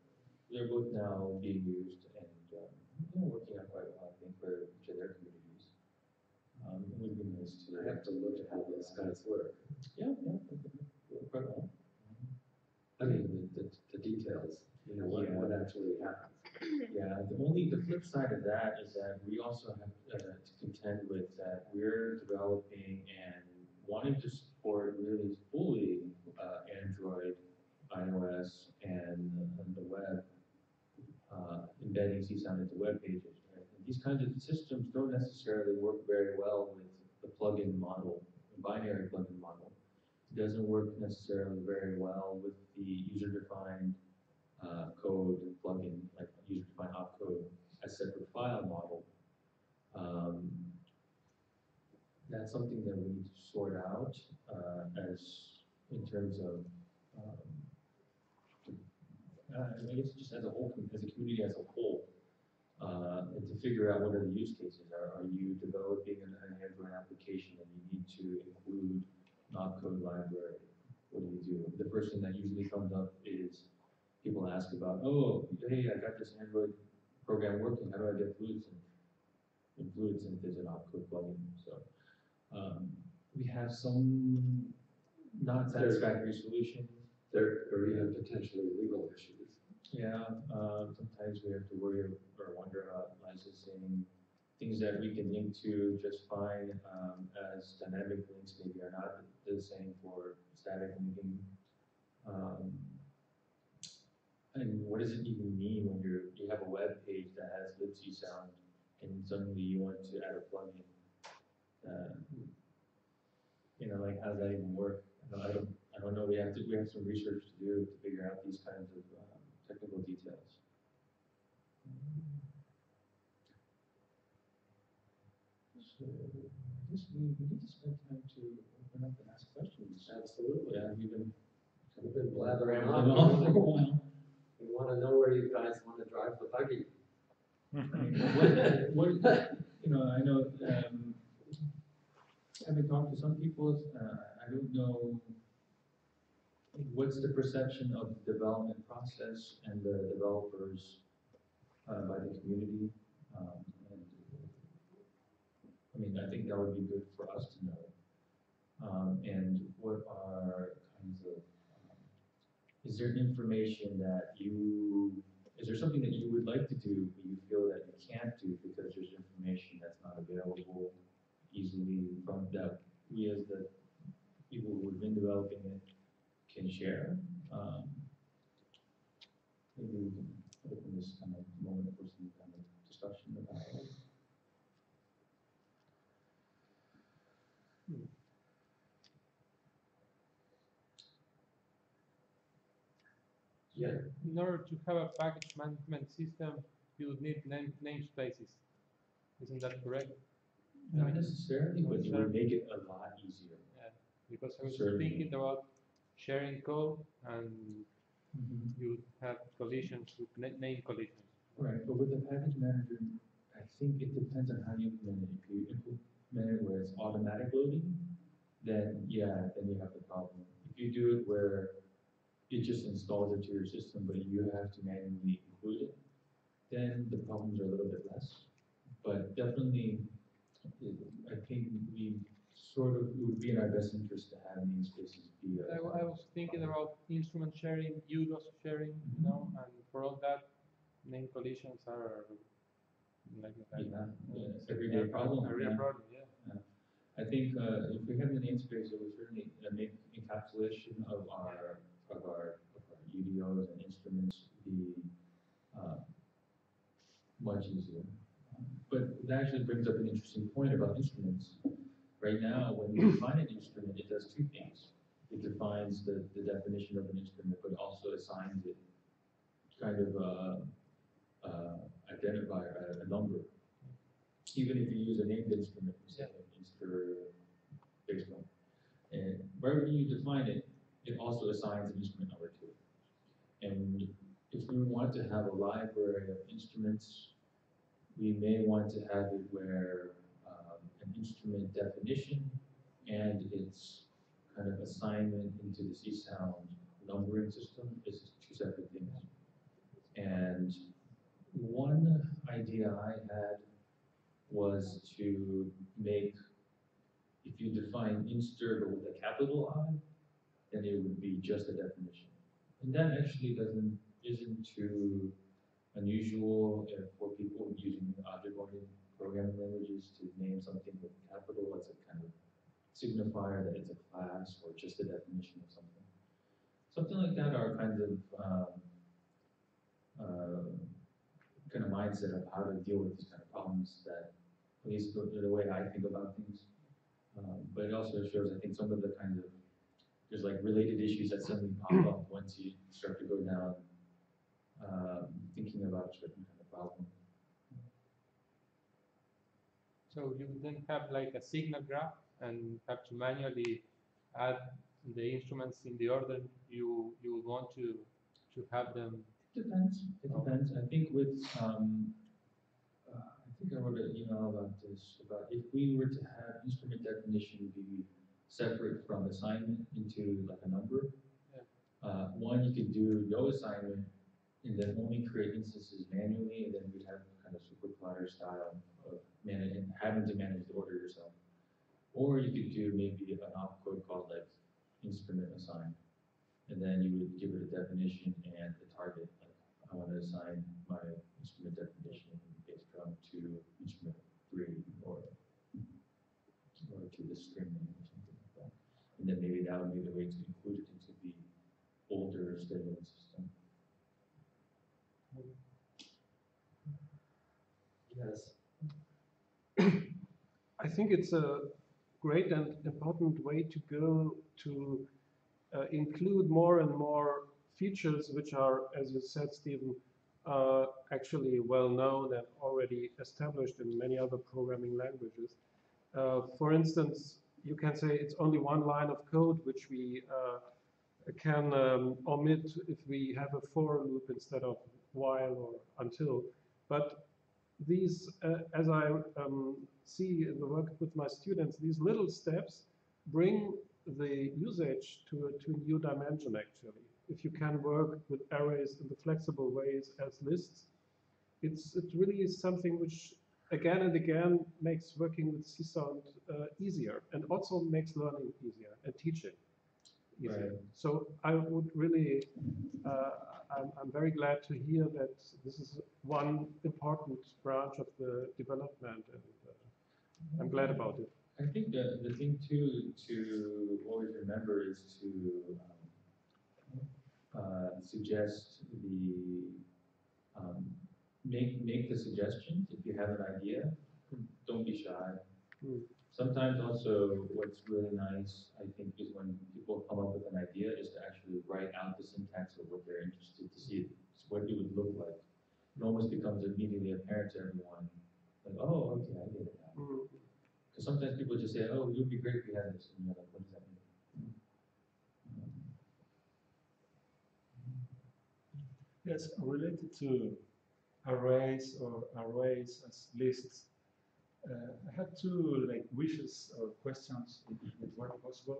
they're both now being used and working out quite well, I think, for each of their communities. It would be nice to. I have to look at how those guys work. Yeah, quite well. I mean, the details, you know, what actually happens. Yeah, the flip side of that is that we also have to contend with that we're developing and wanting to support really fully Android, iOS, and the web, embedding CSOund into web pages. Right? And these kinds of systems don't necessarily work very well with the plugin model, the binary plugin model. It doesn't work necessarily very well with the user-defined code plugin, like user-defined opcode as separate file model. That's something that we need to sort out as in terms of, I guess just as a whole, as a community as a whole, and to figure out what are the use cases. Are you developing an Android application and you need to include an opcode library? What do? The first thing that usually comes up is people ask about, oh, hey, I got this Android program working. How do I get FluidSynth? And FluidSynth is an opcode plugin. So we have some non-satisfactory solutions. There are even potentially legal issues. Yeah, sometimes we have to worry or wonder about licensing. Things that we can link to just fine as dynamic links maybe are not the same for static linking. And what does it even mean when you have a web page that has libcsound and suddenly you want to add a plugin? Like how does that even work? I don't know. We have some research to do to figure out these kinds of technical details. So I guess we need to spend time to open up and ask questions. Absolutely. Yeah, we've been blathering rambling on. on for a while. We want to know where you guys want to drive the buggy. I know, having talked to some people, I don't know what's the perception of the development process and the developers by the community. I think that would be good for us to know. And what are kinds of, is there information that is there something that you would like to do, but you feel that you can't do because there's information that's not available easily from that we as the people who have been developing it can share? Maybe we can open this kind of moment for some kind of discussion about it. Yeah. In order to have a package management system, you would need namespaces. Isn't that correct? Not necessarily, but it would make it a lot easier. Yeah, because I was Certainly. thinking about sharing code, and you would have collisions with name collisions. Right, but with the package manager, I think it depends on how you implement it. If you implement it where it's automatic loading, then yeah, then you have the problem. If you do it where it just installs it to your system, but you have to manually include it, then the problems are a little bit less. But definitely, I think it would be in our best interest to have namespaces be. I was thinking about instrument sharing, UDOS sharing, and for all that, name collisions are like Everyday problem. A real problem, yeah. I think if we have the namespace, it would certainly make encapsulation of our UDOs and instruments be much easier. But that actually brings up an interesting point about instruments. Right now, when you define an instrument, it does two things. it defines the definition of an instrument, but also assigns it kind of identifier, a number. Even if you use a named instrument, say an instrument based one. And wherever you define it, it also assigns an instrument number to it. And if we want to have a library of instruments, we may want to have it where an instrument definition and its kind of assignment into the C-sound numbering system is two separate things. And one idea I had was to make, if you define inster but with a capital I, then it would be just a definition. And that actually isn't too unusual for people using object-oriented programming languages to name something with capital as a kind of signifier that it's a class or just a definition of something. Something like that are kinds of kind of mindset of how to deal with these kind of problems that, at least the way I think about things. But it also shows, I think, some of the kinds of, there's like related issues that suddenly pop up once you start to go down thinking about a certain kind of problem. So you then have like a signal graph and have to manually add the instruments in the order you would want to have them. It depends. It depends. I think with I think I wrote an email about this, about if we were to have instrument definition be separate from assignment into like a number. Yeah. One, you could do no assignment and then only create instances manually, and then we'd have kind of super plotter style of having to manage the order yourself. Or you could do maybe an opcode called like instrument assign, and then you would give it a definition and the target. Like I want to assign my instrument definition based on to instrument 3 or to the string name or something like that. And then maybe that would be the way to include it into the older scheduling system. Yes. I think it's a great and important way to go to include more and more features which are, as you said, Stephen, actually well known and already established in many other programming languages. For instance, you can say it's only one line of code which we can omit if we have a for loop instead of while or until. But these, as I see in the work with my students, these little steps bring the usage to a new dimension, actually. If you can work with arrays in the flexible ways as lists, it really is something which again and again makes working with C-sound easier, and also makes learning easier and teaching easier. Right. So I would really, I'm very glad to hear that this is one important branch of the development, and I'm glad about it. I think the thing too to always remember is to suggest the make the suggestions if you have an idea. Don't be shy. Sometimes also what's really nice, I think, is when people come up with an idea, is to actually write out the syntax of what they're interested to see, what it would look like. It almost becomes immediately apparent to everyone, like, oh, okay, I get it now. Because sometimes people just say, oh, it would be great if we had this, and you're like, what does that mean? Yes, related to arrays or arrays as lists. I had two wishes or questions that were possible.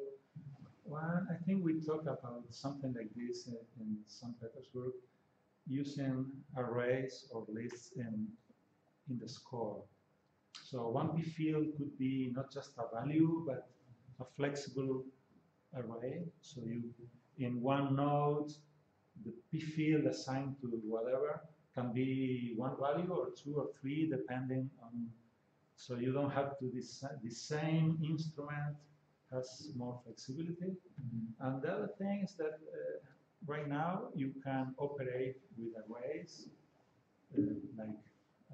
One, I think we talked about something like this in St. Petersburg, using arrays or lists in the score. So one p field could be not just a value, but a flexible array. So you, in one node, the p field assigned to whatever can be one value or 2 or 3, depending on. So you don't have to decide. The same instrument has more flexibility. And the other thing is that right now you can operate with arrays like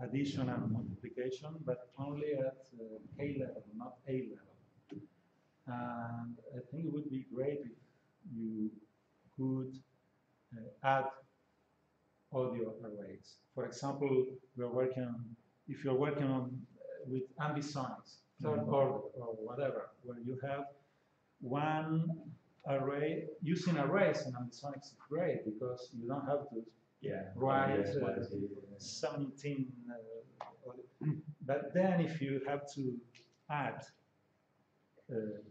addition and multiplication, but only at K level, not A level. And I think it would be great if you could add audio arrays. For example, if you're working on with ambisonics, third order or whatever, where you have one array, using arrays in ambisonics is great because you don't have to write 17. But then if you have to add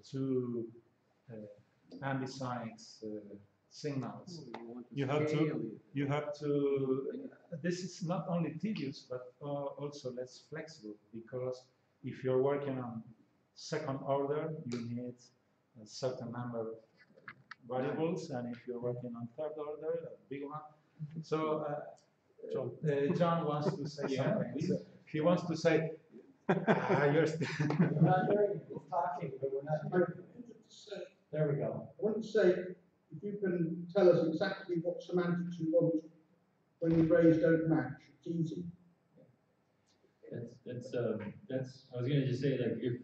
two ambisonics signals, you have to. This is not only tedious, but also less flexible, because if you're working on second order, you need a certain number of variables, and if you're working on third order, a big one. So John wants to say something. He wants to say, you're still. We're not hearing you. We're talking, but we're not hearing you. There we go. I want to say, if you can tell us exactly what semantics you want when the arrays don't match, it's easy. That's I was gonna just say, like, if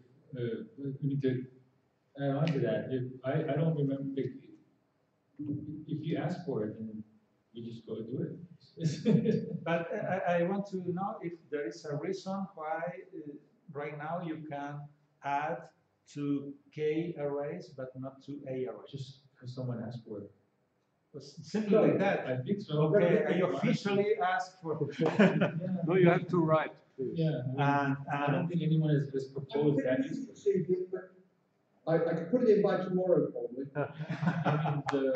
we need to add on to that. If I don't remember, if you ask for it, then you just go do it. But I want to know if there is a reason why right now you can add to K arrays but not to A arrays. Just because someone asked for it. Simply like that. I think so. Okay, I officially asked for it. No, you have to write. Yeah, I don't think anyone has proposed that. I could put it in by tomorrow, probably. I mean,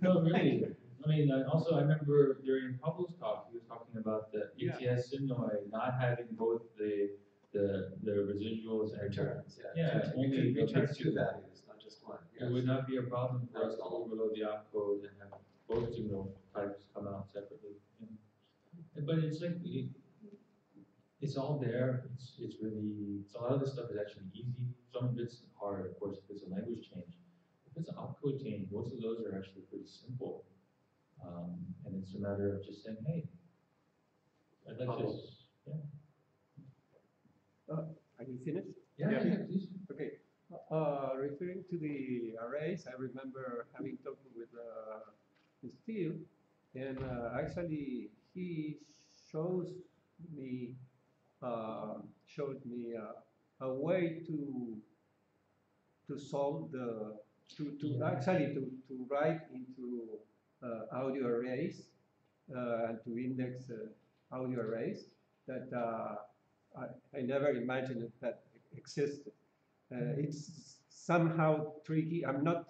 no, really. I mean, also I remember during Pablo's talk, he was talking about the ICSC2017 not having both the residuals and Returns, only you can return the two values, not just one. It would not be a problem for us to overload the opcode and have both signal types come out separately. But it's like it's all there. It's really a lot of this stuff is actually easy. Some of it's hard, of course, if it's a language change. If it's an opcode change, most of those are actually pretty simple. And it's a matter of just saying, hey, I'd like this. Are you finished? Yeah, please. Okay. Referring to the arrays, I remember having talked with Estudio, and actually he showed me a way to solve to write into audio arrays and to index audio arrays that I never imagined that existed. It's somehow tricky. I'm not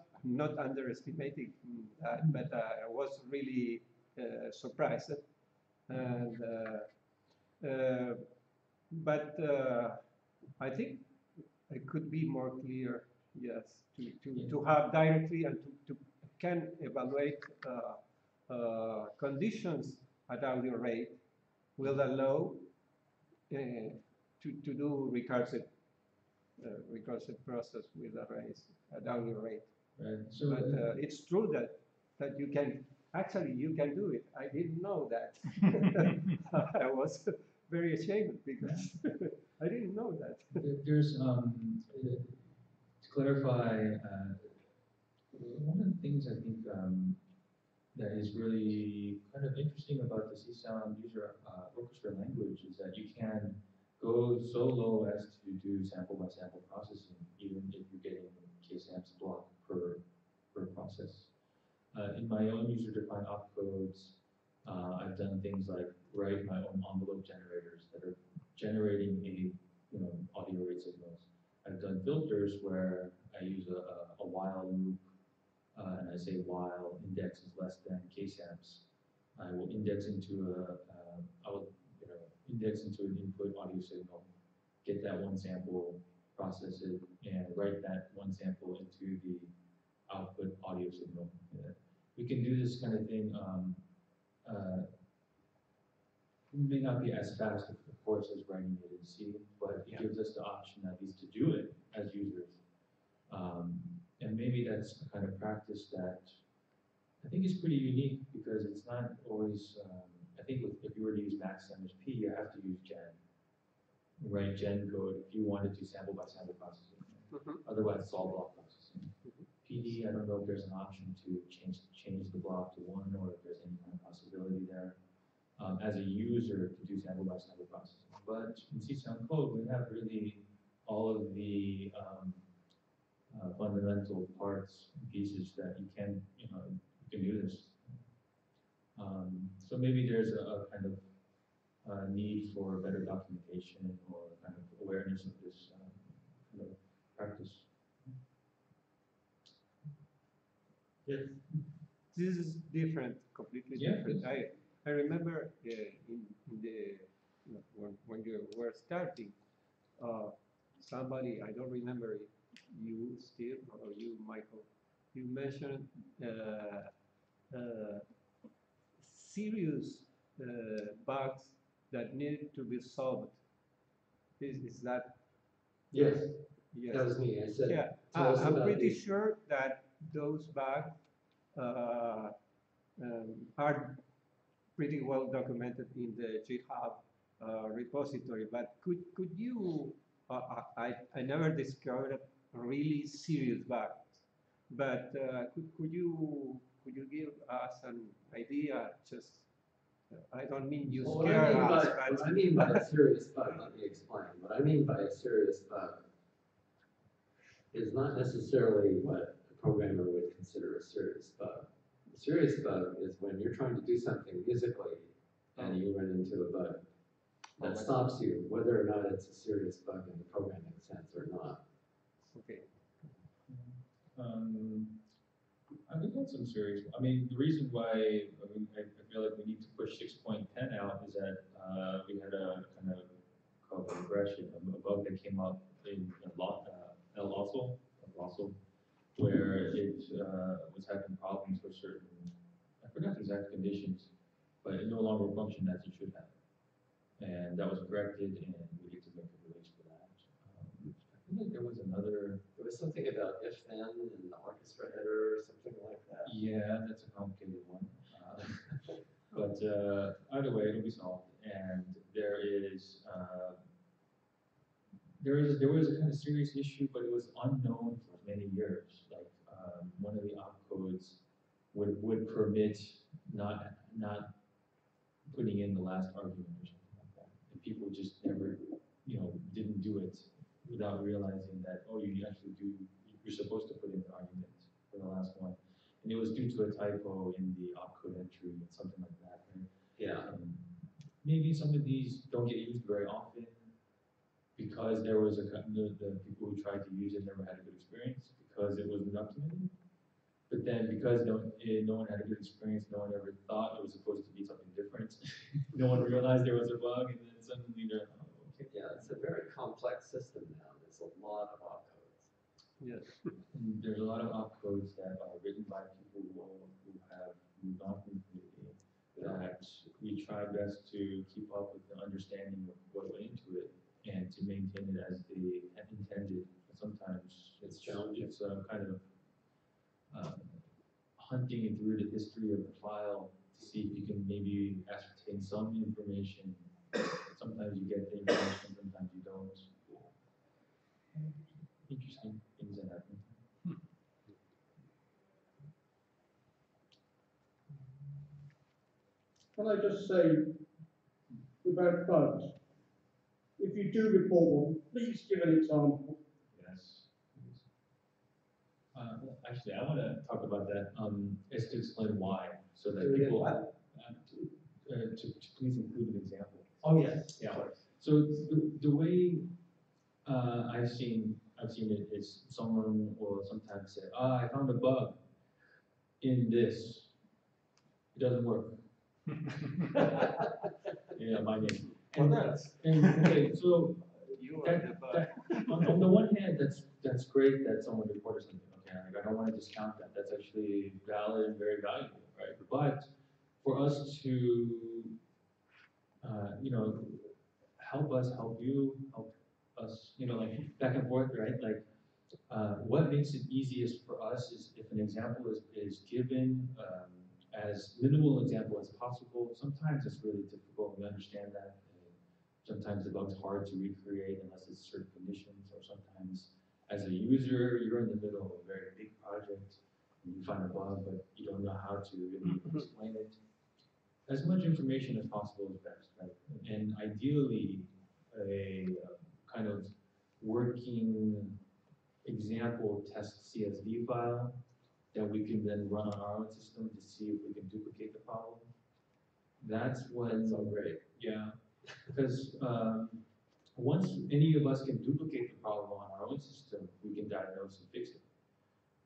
underestimating that, but I was really surprised. And but I think it could be more clear. Yes, to have directly and to can evaluate conditions at audio rate will allow to do recursive process with arrays at audio rate. Right. So, but it's true that you can do it. I didn't know that. I was very ashamed because I didn't know that. There's to clarify. One of the things I think that is really kind of interesting about the C-Sound user orchestra language is that you can go so low as to do sample-by-sample processing, even if you're getting K-SAMPs block per process. In my own user-defined opcodes, I've done things like write my own envelope generators that are generating audio rate signals. I've done filters where I use a while loop, and I say while index is less than K-SAMPs. I will index into an input audio signal, get that one sample, process it, and write that one sample into the output audio signal. We can do this kind of thing. It may not be as fast, of course, as writing it in C, but it gives us the option at least to do it as users. And maybe that's the kind of practice that I think is pretty unique because it's not always, I think if you were to use max MSP, you have to use gen, right? Gen code if you wanted to sample by sample processing. Otherwise, it's all block processing. PD, I don't know if there's an option to change the block to 1 or if there's any kind of possibility there. As a user to do sample by sample processing. But in CSAM code, we have really all of the fundamental parts, pieces that you can do this. So maybe there's a kind of need for better documentation or kind of awareness of this kind of practice. Yes. This is different, completely different. I remember in the when you were starting, somebody, I don't remember if you, Steve, or you, Michael, you mentioned serious bugs that need to be solved. Is that? Yes. Yes. That was me. I said, Yeah, I'm pretty sure that those bugs are pretty well documented in the GitHub repository. But could you? I never discovered really serious bugs. But could you give us an idea? Just I don't mean you scare us. What I mean by a serious bug, let me explain. What I mean by a serious bug is not necessarily what a programmer would consider a serious bug. A serious bug is when you're trying to do something musically and you run into a bug that stops you, whether or not it's a serious bug in the programming sense or not. Okay. I think that's some serious. I mean, the reason why I feel like we need to push 6.10 out is that we had a kind of called a regression, a bug that came up in LOSL, where it was having problems with certain, I forgot the exact conditions, but it no longer functioned as it should have. And that was corrected, and we need to make a release for that. I feel like there was another. There was something about if then in the orchestra header or something like that. Yeah, that's a complicated one. But either way, it'll be solved. And there was a kind of serious issue, but it was unknown for many years. Like one of the opcodes would permit not putting in the last argument or something like that. And people just never, didn't do it without realizing that, oh, you're supposed to put in the argument for the last one. And it was due to a typo in the opcode entry and something like that. Right? Yeah. Maybe some of these don't get used very often because there was the people who tried to use it never had a good experience because it wasn't documented. But then because no one had a good experience, no one ever thought it was supposed to be something different. No one realized there was a bug, and then suddenly they're, oh, okay. Yeah, it's a very complex system now. There's a lot of opcodes. Yes. There's a lot of opcodes that are written by people who have moved on from community that we try best to keep up with the understanding of what went into it and to maintain it as they intended. Sometimes it's challenging. It's a kind of hunting through the history of the file to see if you can maybe ascertain some information. Sometimes you get the information, sometimes you don't. Interesting things that happen. Can I just say about bugs? If you do report one, please give an example. Yes. Actually, I want to talk about that. Is to explain why, so that people to please include an example. Oh yes. Yeah. So the way I've seen it is someone will sometimes say, I found a bug in this. It doesn't work. Yeah, my name. Okay, so on the one hand, that's great that someone reported something. Okay, like, I don't want to discount that. That's actually valid and very valuable, right? But for us to, help us, help you, help us, like back and forth, right? Like, what makes it easiest for us is if an example is given, as minimal example as possible. Sometimes it's really difficult, we understand that. Sometimes the bug's hard to recreate unless it's certain conditions, or sometimes As a user, you're in the middle of a very big project, and you find a bug, but you don't know how to really explain it. As much information as possible is best, right? And ideally, a kind of working example test CSV file that we can then run on our own system to see if we can duplicate the problem. That's when. So great. Yeah, because once any of us can duplicate the problem on our own system, we can diagnose and fix it.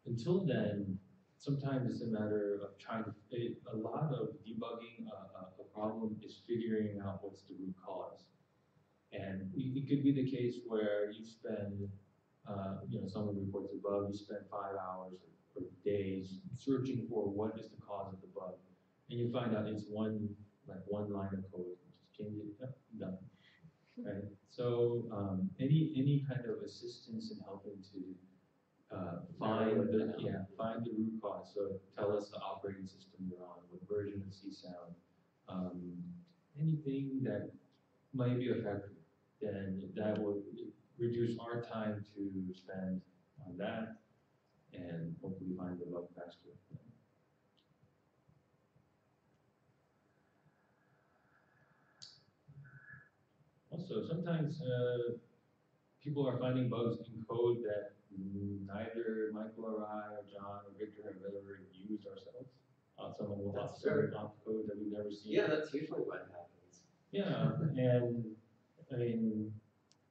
Until then, sometimes it's a matter of trying to, a lot of debugging a problem is figuring out what's the root cause. And it could be the case where you spend, someone reports a bug, you spend 5 hours or days searching for what is the cause of the bug. And you find out it's one line of code, just change it, done. Right? So any kind of assistance in helping to find the root cause. So tell us the operating system you're on, what version of CSound, anything that might be a factor, then that will reduce our time to spend on that and hopefully find the bug faster. Also, sometimes people are finding bugs in code that neither Michael or I or John or Victor have ever used ourselves. Someone will have some code that we've never seen. Yeah, that's usually what happens. Yeah, and I mean,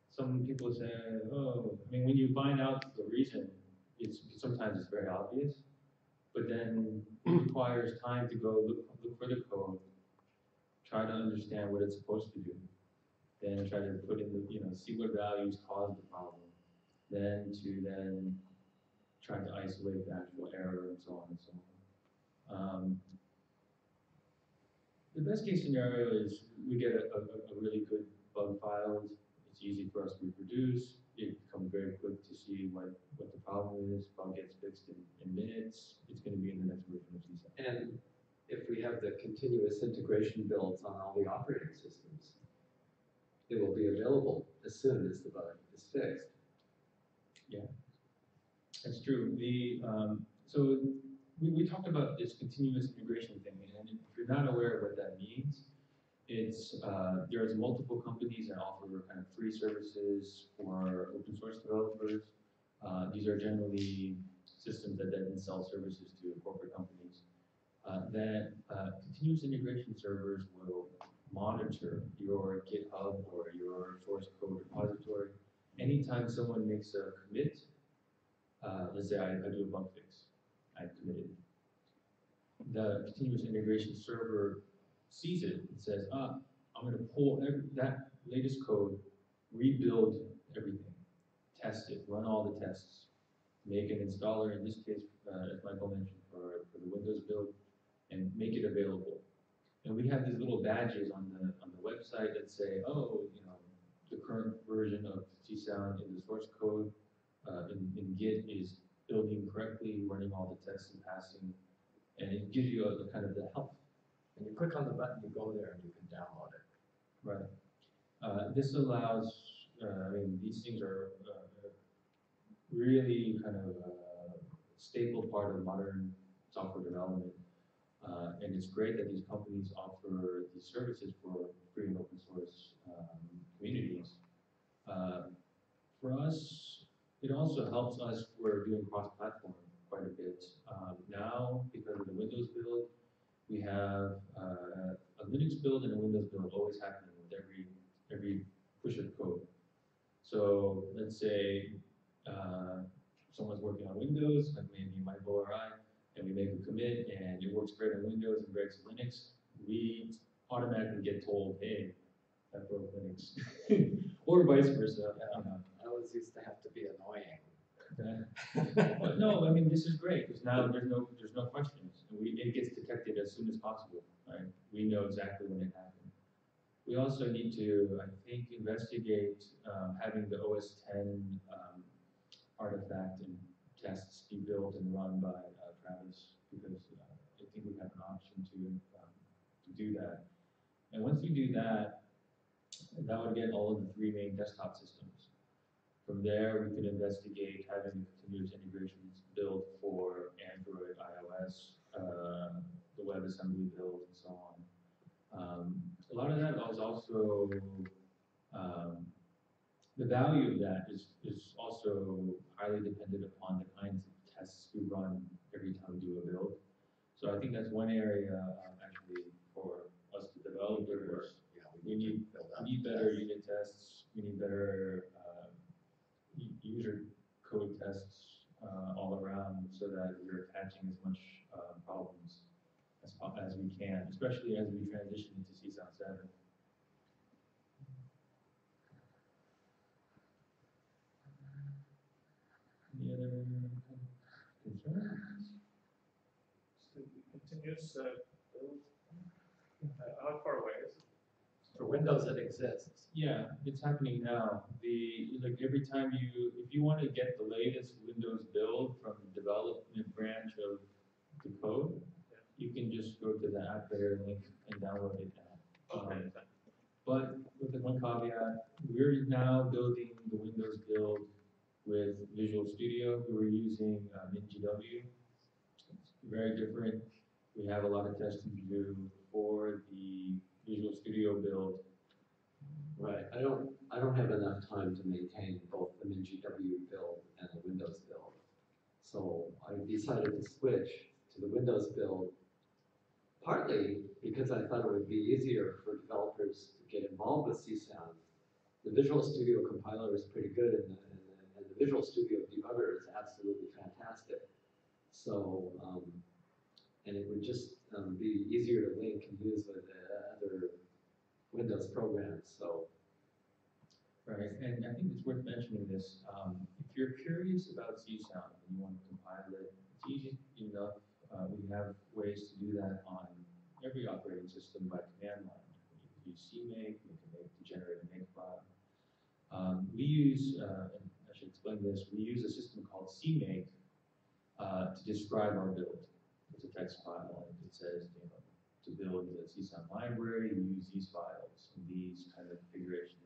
some people say, when you find out the reason, sometimes it's very obvious, but then it requires time to go look for the code, try to understand what it's supposed to do, then try to put in see what values cause the problem, then try to isolate the actual error and so on and so on. The best case scenario is we get a really good bug file. It's easy for us to reproduce. It becomes very quick to see what the problem is. Bug gets fixed in minutes. It's going to be in the next version of CSound. And if we have the continuous integration builds on all the operating systems, it will be available as soon as the bug is fixed. Yeah, that's true. So we talked about this continuous integration thing, and if you're not aware of what that means, it's there's multiple companies that offer kind of free services for open source developers. These are generally systems that then sell services to corporate companies. That continuous integration servers will monitor your GitHub or your source code repository. Anytime someone makes a commit, let's say I do a bug fix, I committed. The continuous integration server sees it and says, I'm going to pull that latest code, rebuild everything, test it, run all the tests, make an installer, in this case, as Michael mentioned, for the Windows build, and make it available. And we have these little badges on the website that say, the current version of CSound in the source code in Git is building correctly, running all the tests and passing, and it gives you a kind of the help. And you click on the button, you go there, and you can download it. Right. This allows, these things are really kind of a staple part of modern software development. And it's great that these companies offer these services for free and open source communities. For us, it also helps us. We're doing cross-platform quite a bit. Now, because of the Windows build, we have a Linux build and a Windows build always happening with every push of code. So let's say someone's working on Windows, like maybe Michael or I, and we make a commit and it works great on Windows and breaks Linux, we automatically get told, hey, that broke Linux. Or vice versa. I always used to have to be annoying. But no, this is great because now there's no questions. It gets detected as soon as possible, right? We know exactly when it happened. We also need to, I think, investigate having the OS 10 artifact and tests be built and run by Travis, because I think we have an option to do that. And once we do that, that would get all of the 3 main desktop systems. From there, we could investigate having continuous integrations built for Android, iOS, the WebAssembly build, and so on. A lot of that is also, the value of that is also highly dependent upon the kinds of tests we run every time we do a build. So I think that's one area actually for us to developers. We need better unit tests. We need better user code tests all around, so that we're catching as much problems as we can, especially as we transition into CSON 7. Any other concerns? Continuous build. How far away is it? For Windows, it exists. Yeah, it's happening now. Like every time if you want to get the latest Windows build from the development branch of the code, you can just go to the app there link and download it now. Okay. But with the one caveat, we're now building the Windows build with Visual Studio. We were using MinGW. It's very different. We have a lot of testing to do for the Visual Studio build. Right. I don't have enough time to maintain both the MinGW build and the Windows build. So I decided to switch to the Windows build, partly because I thought it would be easier for developers to get involved with CSON. The Visual Studio compiler is pretty good, and the Visual Studio debugger is absolutely fantastic. So, and it would just be easier to link and use with other Windows programs. So, right, and I think it's worth mentioning this. If you're curious about CSON and you want to compile it, it's easy enough. We have ways to do that on every operating system by command line. You can use CMake, you can generate a makefile. We use, and I should explain this, we use a system called CMake to describe our build. It's a text file, and it says, to build the CSON library, we use these files and these kind of configuration.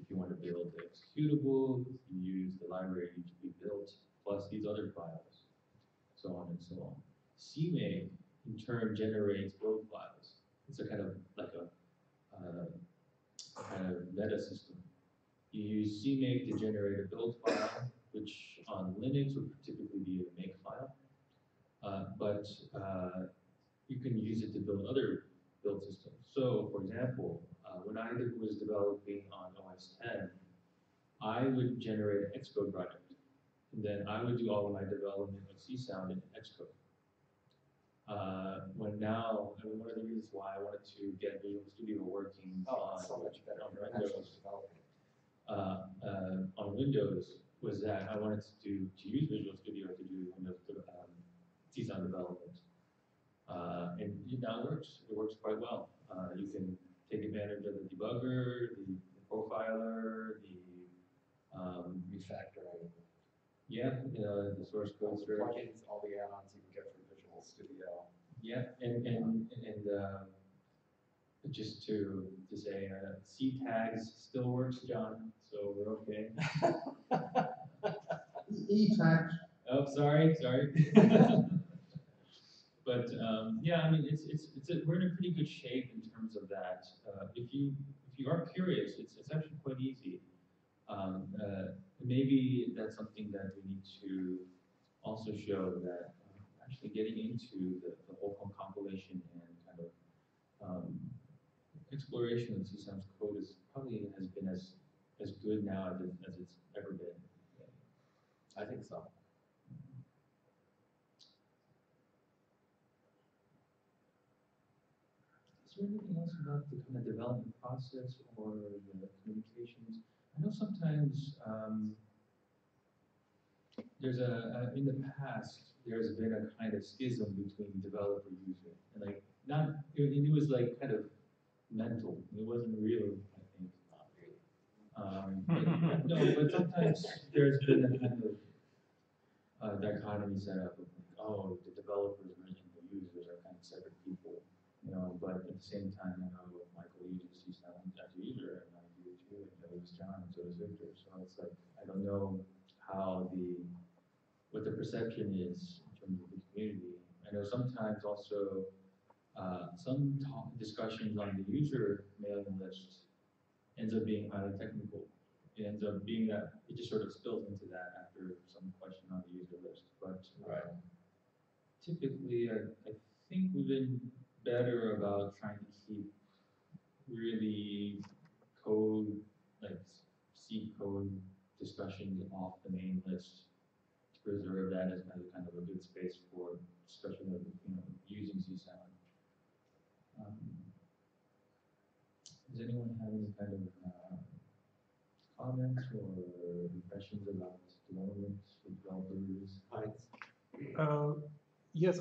If you want to build the executable, you use the library we built, plus these other files, so on and so on. CMake, in turn, generates build files. It's a kind of like a kind of meta system. You use CMake to generate a build file, which on Linux would typically be a make file. But you can use it to build other build systems. So, for example, when I was developing on OS 10, I would generate an Xcode project, and then I would do all of my development of CSound in Xcode. One of the reasons why I wanted to get Visual Studio working on so much better Windows, on Windows was that I wanted to use Visual Studio to do Windows CSound development. And it now works. It works quite well. You can take advantage of the debugger, the profiler, the refactoring. Yeah, the source code search. Plugins, all the add-ons you can get from Visual Studio. Yeah, and just to say, C tags still works, John. So we're okay. E-tags. Oh, sorry. But yeah, I mean, we're in a pretty good shape in terms of that. If you are curious, it's actually quite easy. Maybe that's something that we need to also show, that actually getting into the whole compilation and kind of exploration of CSON's code has been as good now as it's ever been. I think so. Is there anything else about the kind of development process or the communications? I know sometimes there's in the past there's been a kind of schism between developer user, and like it was like kind of mental. It wasn't real, I think. Not really. But sometimes there's been a kind of dichotomy set up of like, oh, the developers and the users are kind of separate people. But at the same time, Michael uses CSound as a user, and I do too, and so does John, and so does Victor. So it's like, I don't know what the perception is in terms of the community. I know sometimes also some discussions on the user mailing list ends up being highly technical. It ends up being that it just sort of spills into that after some question on the user list. But typically, I think we've been better about trying to keep really code, like C code discussions off the main list to preserve that as kind of a good space for discussion of using CSAM. Does anyone have any kind of comments or impressions about development, developers? Yes,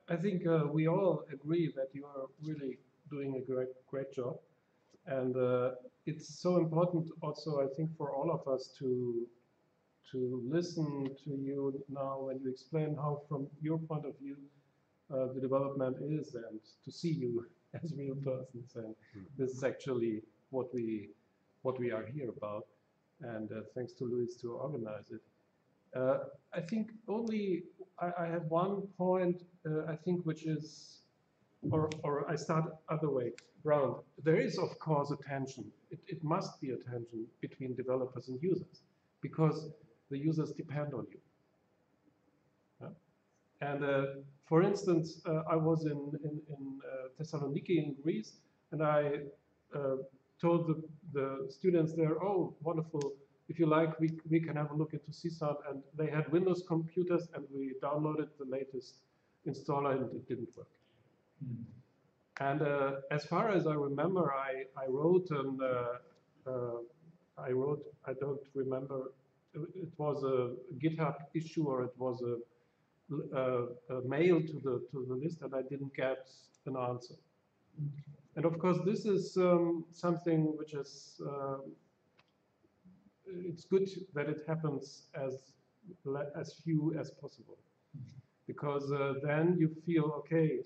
I think we all agree that you are really doing a great job, and it's so important also, I think, for all of us to listen to you now when you explain how, from your point of view, the development is, and to see you as real persons, and this is actually what we are here about, and thanks to Luis to organize it. I think only I have one point, I think, which is, or I start other way round. There is, of course, a tension. It must be a tension between developers and users, because the users depend on you. And for instance, I was in Thessaloniki in Greece, and I told the students there, oh, wonderful, if you like, we can have a look into CSAM. And they had Windows computers, and we downloaded the latest installer, and it didn't work. And as far as I remember, I wrote, I don't remember, it was a GitHub issue, or it was a mail to the list, and I didn't get an answer. And of course, this is something which is, it's good that it happens as few as possible, because then you feel, okay,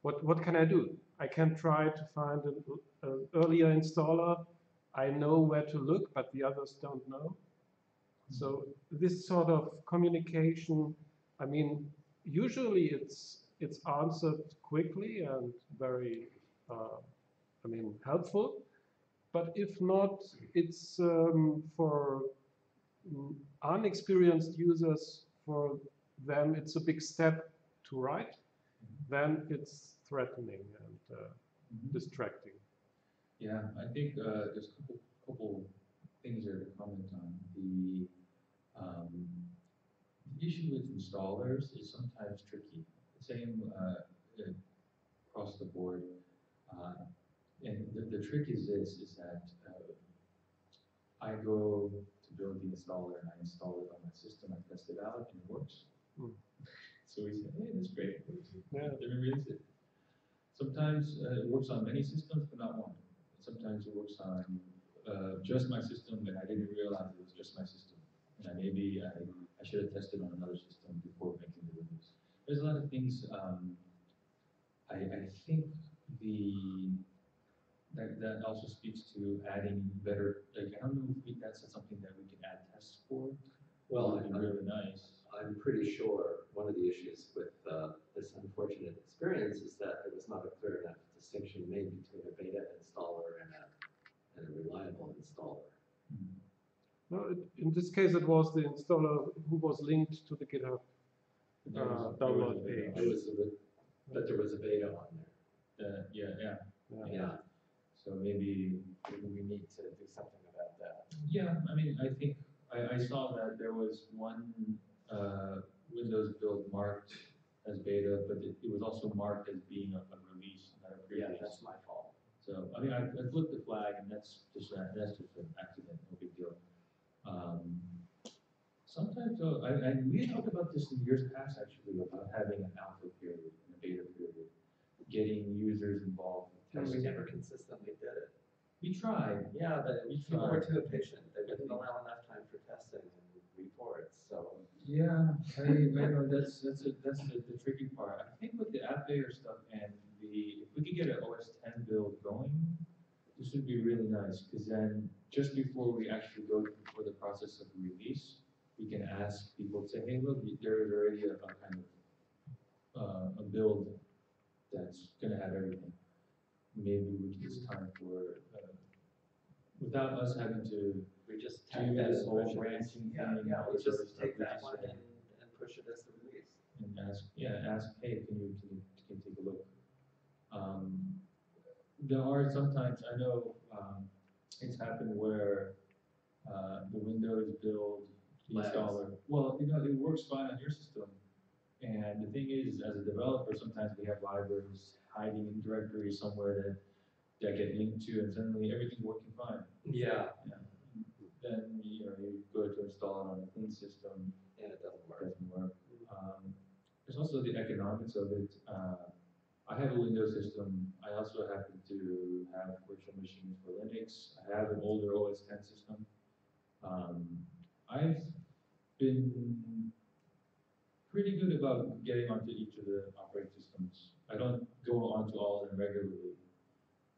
what can I do? I can try to find an earlier installer. I know where to look, but the others don't know. So this sort of communication, I mean, usually it's answered quickly and very, I mean, helpful. But if not, it's for unexperienced users, for them it's a big step to write. Then it's threatening and distracting. Yeah, I think there's a couple things there to comment on. The issue with installers is sometimes tricky. Same across the board. And the trick is this, is that I go to build the installer and I install it on my system, I test it out, and it works. So we say, hey, that's great. Yeah. Then we release it. Sometimes it works on many systems, but not one. Sometimes it works on just my system, and I didn't realize it was just my system. And maybe I should have tested on another system before making the release. There's a lot of things. I think that also speaks to adding better. Like, I don't know if that's something that we can add tests for. Well, it'd be really nice. I'm pretty sure one of the issues with this unfortunate experience is that there was not a clear enough distinction made between a beta installer and a reliable installer. No, in this case, it was the installer who was linked to the GitHub download page. But there was a beta on there. Yeah. So maybe we need to do something about that. Yeah, I mean, I think I saw that there was one Windows build marked as beta, but it was also marked as being a release, not a pre-release. Yeah, that's my fault. So I mean, I flipped the flag, and that's just an accident, no big deal. Sometimes, though, and we talked about this in years past, actually, about having an alpha period and a beta period, getting users involved. And we never consistently did it. We tried. Yeah, but people were too impatient. They didn't allow enough time for testing and reports. So yeah, I know that's the tricky part. I think with the app layer stuff and if we could get an OS 10 build going, this would be really nice, because then just before we actually go to for the process of release, we can ask people to say, hey, look, there is already a kind of a build that's going to have everything. Maybe it's time for, without us having to We just do tag that this as whole version. branching Yeah, thing, yeah, all we this other just stuff, take we that just one say- and push it as the release. and ask, hey, can you take a look? There are sometimes, I know, it's happened where, the Windows build, the Lags. installer, well, it works fine on your system. And the thing is, as a developer, sometimes we have libraries hiding in directories somewhere that get linked to, and suddenly everything's working fine. Yeah. Then, you go to install it on a clean system, And it doesn't it work. doesn't work. There's also the economics of it. I have a Windows system. I also happen to have virtual machines for Linux. I have an older OS X system. I've been pretty good about getting onto each of the operating systems. I don't go onto all of them regularly.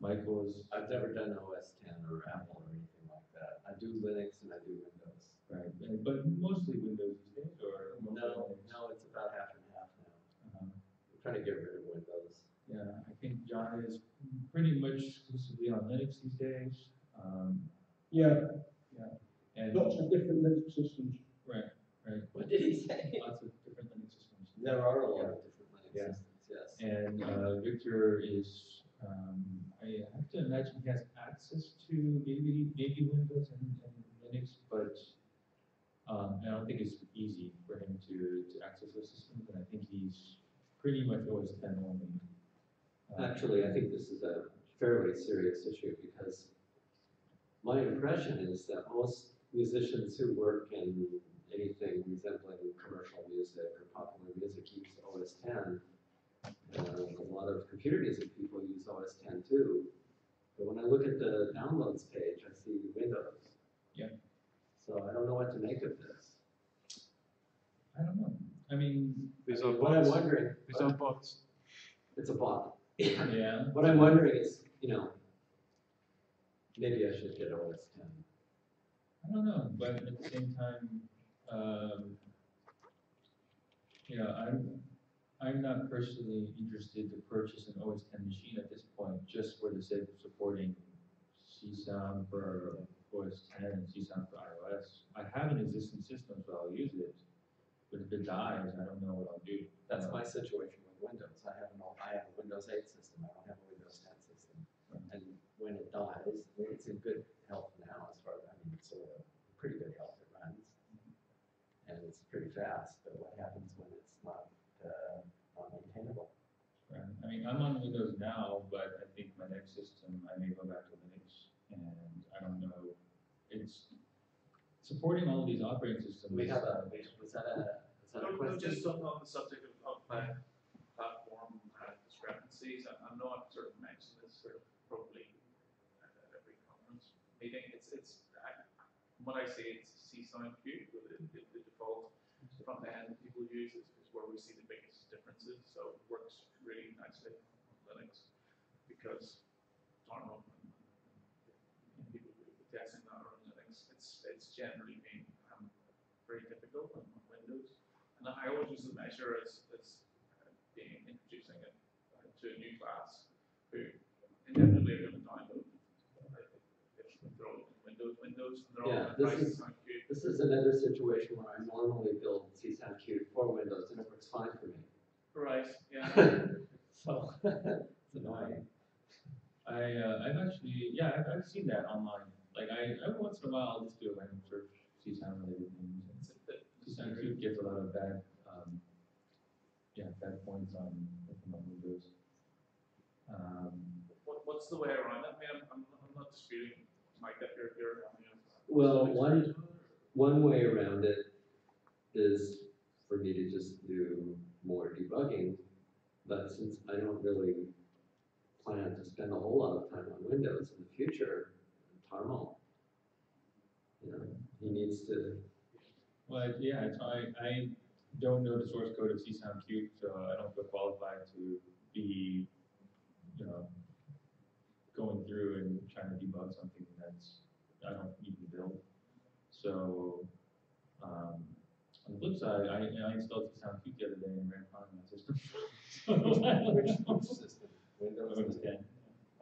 Michael's, I've never done OS 10 or Apple or anything like that. I do Linux and I do Windows. right, but mostly Windows these days, or mostly No, Linux? no, it's about half and half now. Um, I'm trying to get rid of Windows. Yeah, I think John is pretty much exclusively on Linux these days. Yeah, And lots of different Linux systems. right. What did he say? Lots of different Linux systems. There are a lot of different Linux Yeah. systems, yes. And Victor is, I have to imagine he has access to maybe Windows and Linux, but I don't think it's easy for him to access those systems, and I think he's pretty much OS 10 only. Actually, I think this is a fairly serious issue because my impression is that most musicians who work in anything resembling commercial music or popular music use OS 10. A lot of computer music people use OS 10 too. But when I look at the downloads page, I see Windows. Yeah. So I don't know what to make of this. I don't know. I mean, These are What I'm bots. wondering, These are bots. it's a bot. yeah. What I'm wondering is, maybe I should get OS 10. I don't know, but at the same time, I'm not personally interested to purchase an OS 10 machine at this point, just for the sake of supporting C-Sound for OS 10 and C-Sound for iOS. I have an existing system, so I'll use it. But if it dies, I don't know what I'll do. That's my situation with Windows. I have a Windows 8 system. I don't have a Windows 10 system. And when it dies, it's in good health now as far as, it's sort of pretty good health. It runs. And it's pretty fast, but what happens when it's not maintainable? Right. I mean, I'm on Windows now, but I think my next system, I may go back to Linux, and I don't know. It's supporting all of these operating systems. Was that a question? Just on the subject of platform discrepancies, I know I've sort of mentioned this probably at every conference meeting. From what I see, it's C-Sound Q, the default front end people use is where we see the biggest differences. So it works really nicely on Linux because Tarmo and people who are testing that on Linux, it's generally been very difficult on Windows. And I always use the measure as being introducing it to a new class who inevitably are going to download if they're all in Windows, and they're all Yeah, going to Sound Q. This is another situation where I normally build C-Sound Q for Windows and it works fine for me. Right, yeah. So it's annoying. I've seen that online. Like every once in a while I'll just do a random search, C-Sound related things. C-Sound Q gets a lot of bad points on Windows. What's the way around that? I mean, I'm not disputing, Mike, that you're Well, one way around it is for me to just do more debugging, but since I don't really plan to spend a whole lot of time on Windows in the future, Tarmo, he needs to. Well, yeah, I don't know the source code of C-Sound Q, so I don't feel qualified to be, going through and trying to debug something I don't even build. So, on the flip side, I installed C-Sound Qt the other day and ran on my system. Which system? Windows 10.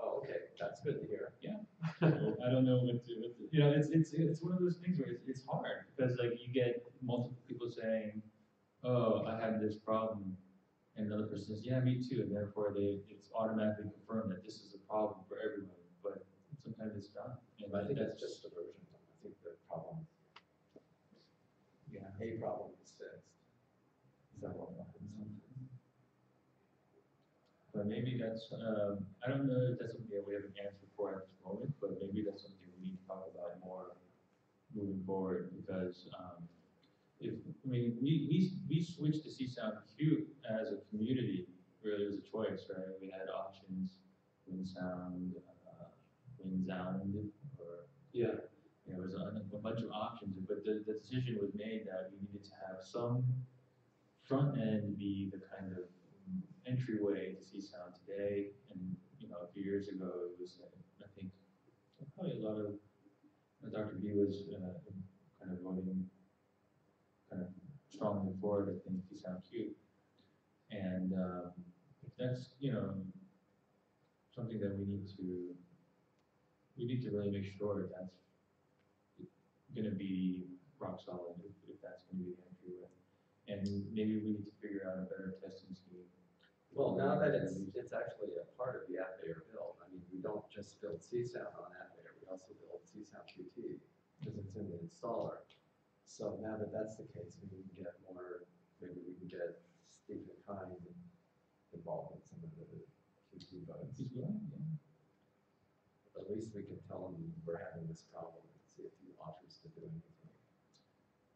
Oh, okay, that's good to hear. Yeah. So I don't know what to, you know, it's one of those things where it's hard because like you get multiple people saying, oh, I have this problem, and another person says, yeah, me too, and therefore it's automatically confirmed that this is a problem for everybody, but sometimes it's not. And I think that's it's just a version. I think the problem, yeah. a problem is fixed. Several problems. But maybe that's, I don't know if that's something that we have an answer for at this moment, but maybe that's something we need to talk about more moving forward because we switched to C-Sound Q as a community, really as a choice, right? We had options, WinSound, WinSound, or Yeah. there was a bunch of options, but the decision was made that we needed to have some front end be the kind of entryway to C-Sound today, and a few years ago it was, I think, probably a lot of Dr. B was kind of voting kind of strongly forward, I think, C-Sound Q, and that's something that we need to really make sure that that's going to be rock solid if that's going to be the entryway, and maybe we need to figure out a better testing scheme. Well, now that it's actually a part of the app layer build, I mean, we don't just build C-Sound on app layer, we also build C-Sound Qt because it's in the installer. So now that that's the case, maybe we can get Stephen Kind involved in some of the Qt bugs. At least we can tell them we're having this problem and see if he offers to do anything.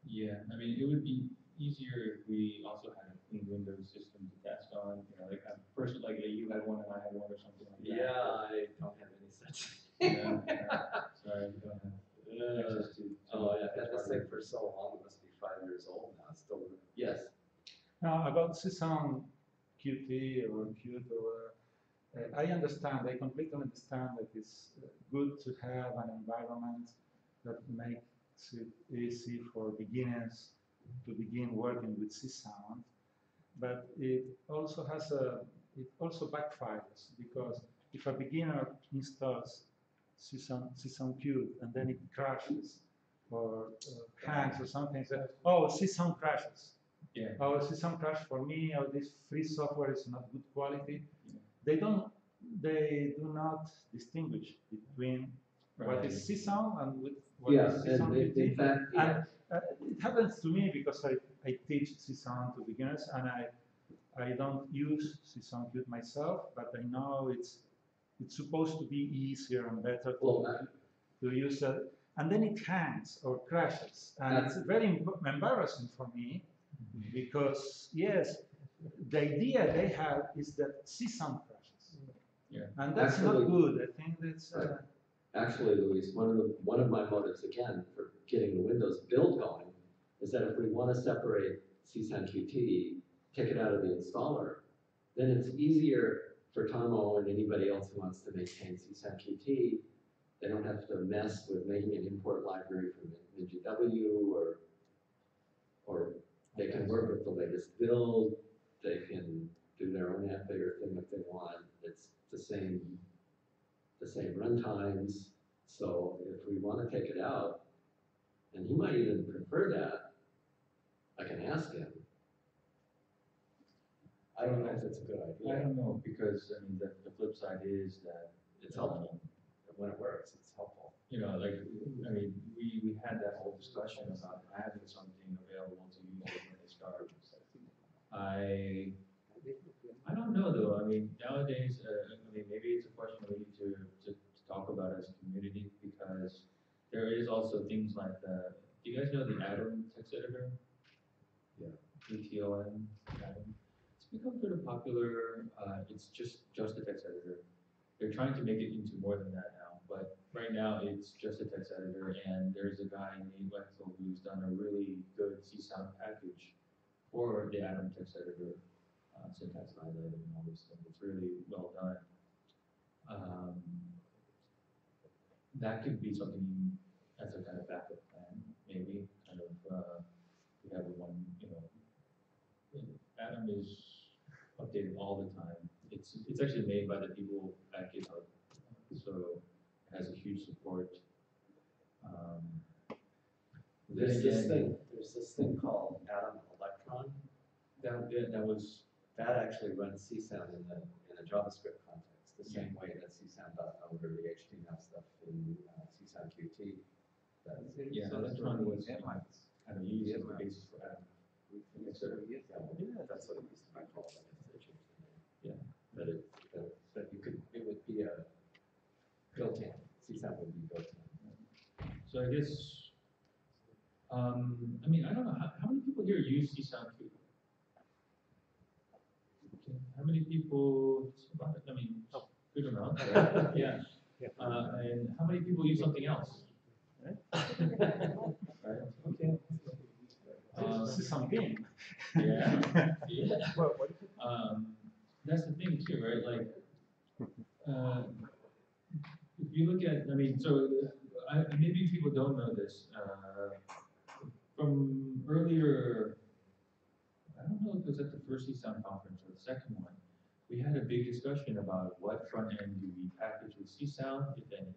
Yeah, I mean, it would be easier if we also had a clean Windows system to test on. Like a person like you had one and I had one or something like that. Yeah, I don't have any such. Sorry, you don't have access to. Oh, yeah, I've had this thing for so long, it must be 5 years old now. It's still, yes. Now, about C-Sound Qt or Qt, I understand, I completely understand that it's good to have an environment that makes it easy for beginners to begin working with C-Sound, but it also backfires because if a beginner installs C-Sound Qt and then it crashes or hangs or something, says, oh, C-Sound crashes. Yeah. Oh, C-Sound crash for me, or this free software is not good quality. Yeah. They do not distinguish between what is C-Sound and what is C-Sound and Qt. in fact, yeah. And it happens to me because I teach C-Sound to beginners, and I don't use C-Sound Qt myself, but I know it's supposed to be easier and better to use it. And then it hangs or crashes, and it's very embarrassing for me because, yes, the idea they have is that C-Sound crashes. Yeah. And that's not good. I think that's... Actually, Luis, one of my motives, again, for getting the Windows build going, is that if we want to separate C-Sound Qt, take it out of the installer, then it's easier for Tomo and anybody else who wants to maintain C-Sound Qt. They don't have to mess with making an import library from MinGW, or they can work with the latest build. They can do their own app layer thing if they want. It's the same runtimes. So if we want to take it out, and he might even prefer that, I can ask him. I don't know if it's a good idea. I don't know, because I mean the flip side is that It's helpful. When it works, it's helpful. Like, I mean, we had that whole discussion about having something available to users when they start. I don't know though. I mean, nowadays, maybe it's a question we need to talk about as a community, because there is also things like do you guys know the Atom text editor? Yeah. ATOM, Atom. It's become sort of popular. It's just a text editor. They're trying to make it into more than that now, but right now it's just a text editor, and there's a guy named Wexel who's done a really good C-Sound package for the Atom text editor, syntax highlighted and all these things. It's really well done. That could be something as a kind of backup plan. maybe, kind of, we have one, you know, Atom is updated all the time. It's actually made by the people at GitHub, so it has a huge support. There's this thing called Atom Electron. That actually runs CSOund in a JavaScript context, the same way that CSOund.node or the HTML stuff in CSOund QT does. Yeah, So Electron was yeah, kind of used as the basis for Atom. that's what it used to be called. Yeah. But it would be a built-in, CSOund would be built-in. So I guess, I mean, I don't know, how many people here use CSOund Q? Okay. How many people, I mean, good amount, right? Yeah. And how many people use something else? Right? Okay. This is something. Yeah. That's the thing too, right? Like, if you look at, I mean, so maybe people don't know this. From earlier, I don't know if it was at the first CSOund conference or the second one, we had a big discussion about what front end do we package with CSOund, if any.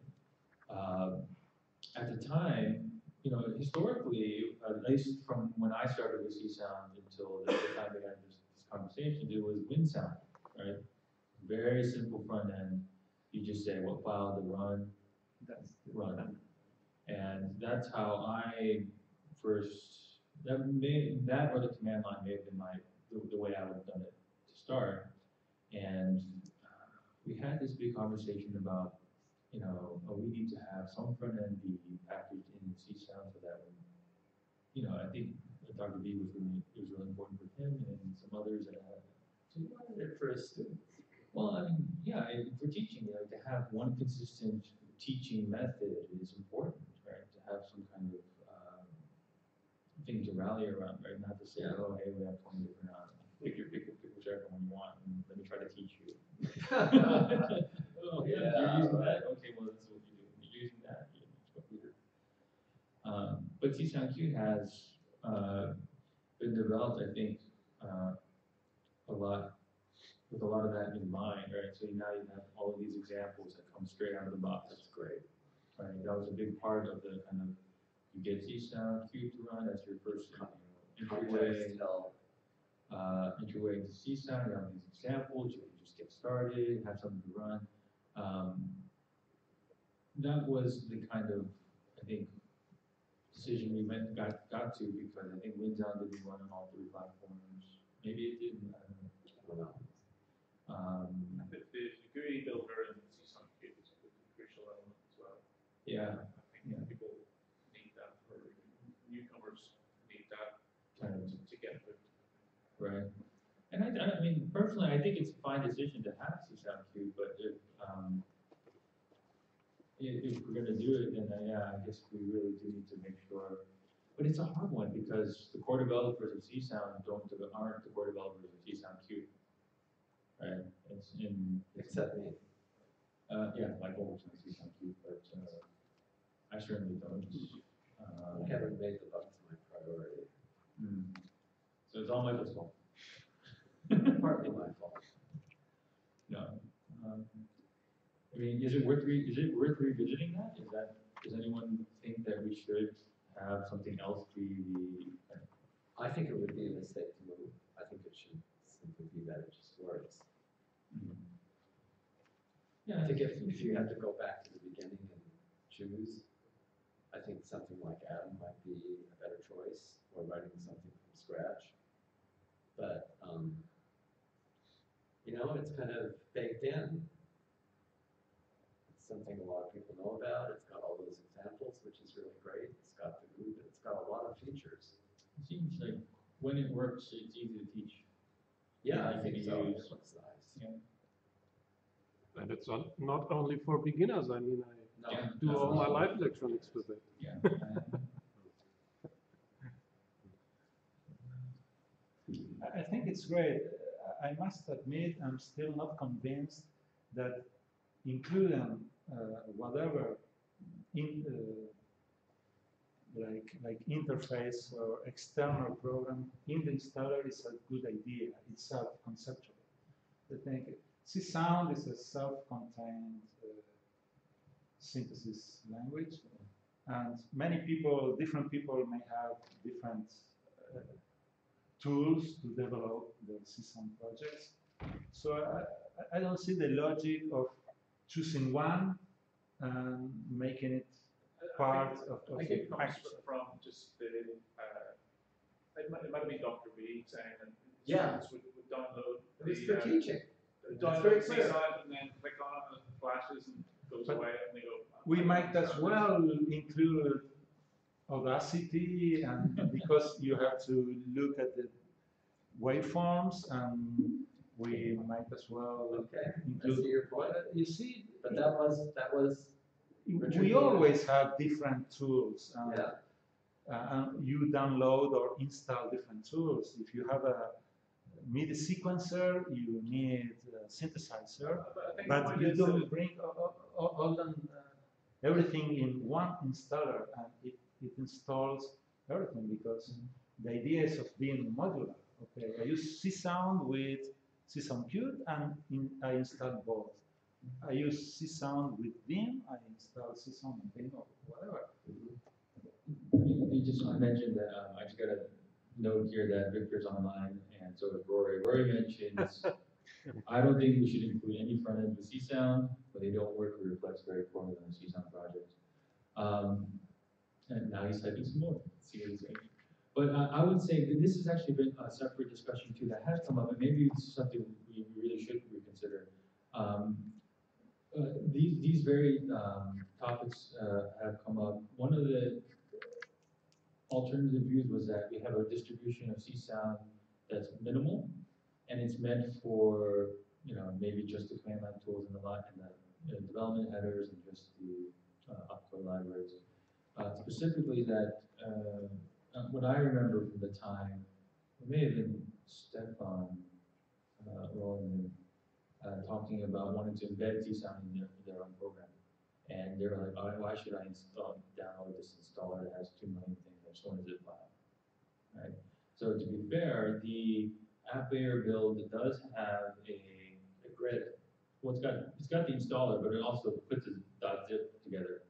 At the time, you know, historically, at least from when I started with CSOund until the time we had this conversation, it was WinSound, right? Very simple front end. You just say what file to run, run. And that's how I first, that or the command line may have been the way I would have done it to start. And we had this big conversation about, you know, we need to have some front end be packaged in CSOund so that when, you know, I think Dr. B was really important for him and some others that had. So you wanted it for a student. Well, I mean, yeah, for teaching, you know, to have one consistent teaching method is important, right? To have some kind of thing to rally around, right? Not to say, oh, hey, we have 20 different, pick whichever one you want, and let me try to teach you. Oh, yeah, you're using that. Okay, well, this is what you do. You're using that. That's what we do. But CSOund Q has been developed, I think, with a lot of that in mind, right? So now you have all of these examples that come straight out of the box. That's great. Right, that was a big part of the kind of, you get CSOund Q to run as your first entryway into CSOund. You have these examples, you can just get started, have something to run. That was the kind of, I think, decision we got to, because I think WinSound didn't run on all three platforms. Maybe it didn't, I don't know. The GUI builder and CSOund Q is a crucial element as well. Yeah. I think people need that, or newcomers need that Kind of to get moved. Right. And I mean, personally, I think it's a fine decision to have CSOund Q, but if we're going to do it, then yeah, I guess we really do need to make sure. But it's a hard one because the core developers of CSOund aren't the core developers of CSOund Q. Right? Except me. Yeah, Michael works on CSOund Q, but I certainly don't. I haven't made the bugs my priority. So it's all Michael's fault. Partly my fault. No. I mean, is it worth revisiting that? Does anyone think that we should have something else be the? I think it would be a mistake to move. I think it should simply be that it just works. Yeah, I think if you had to go back to the beginning and choose, I think something like Atom might be a better choice, or writing something from scratch. But you know, it's kind of baked in. It's something a lot of people know about. It's got all those examples, which is really great. It's got the group. It's got a lot of features. It seems like when it works, it's easy to teach. Yeah, I think so. Use. It looks nice. Yeah. And it's not only for beginners. I mean, I do all my life electronics with it. Yeah. I think it's great. I must admit, I'm still not convinced that including whatever like interface or external program in the installer is a good idea itself conceptually. I think C-Sound is a self-contained synthesis language, and many people, different people may have different tools to develop their C-Sound projects. So I don't see the logic of choosing one and making it part of I think it the comes package. from just the, it might have been Dr. Reed saying that Yeah. students would download It's the, strategic. download C-Sound and then click on it and it flashes and goes But away and they go. We might as well include Audacity, and because you have to look at the waveforms, and we might as well Okay, I include. see your point. You see, But that was we always have different tools. yeah. You download or install different tools. If you have a MIDI sequencer, you need a synthesizer, but you don't bring everything in one installer, and it installs everything, because the idea is of being modular. Okay, I use C-Sound with C-Sound Qt, and I install both. I use C-Sound with Vim, I install C-Sound and Vim or whatever. I mentioned that I just got a note here that Victor's online, and so is Rory. Rory mentions, I don't think we should include any front end with C-Sound, but they don't work with Reflex very poorly on the C-Sound project. And now he's typing some more. See what he's saying. But I would say that this has actually been a separate discussion too that has come up, and maybe it's something we really should reconsider. These very topics have come up. One of the alternative views was that we have a distribution of C-Sound that's minimal, and it's meant for, maybe just the command line tools and the development headers and just the upcode libraries. Specifically that, what I remember from the time, it may have been Stefan Roland talking about wanting to embed C-Sound in their own program. And they were like, oh, why should I download this installer that has 2 million things? I just want a zip file, right? So to be fair, the app layer build does have a grid. Well, it's got the installer, but it also puts a .zip together.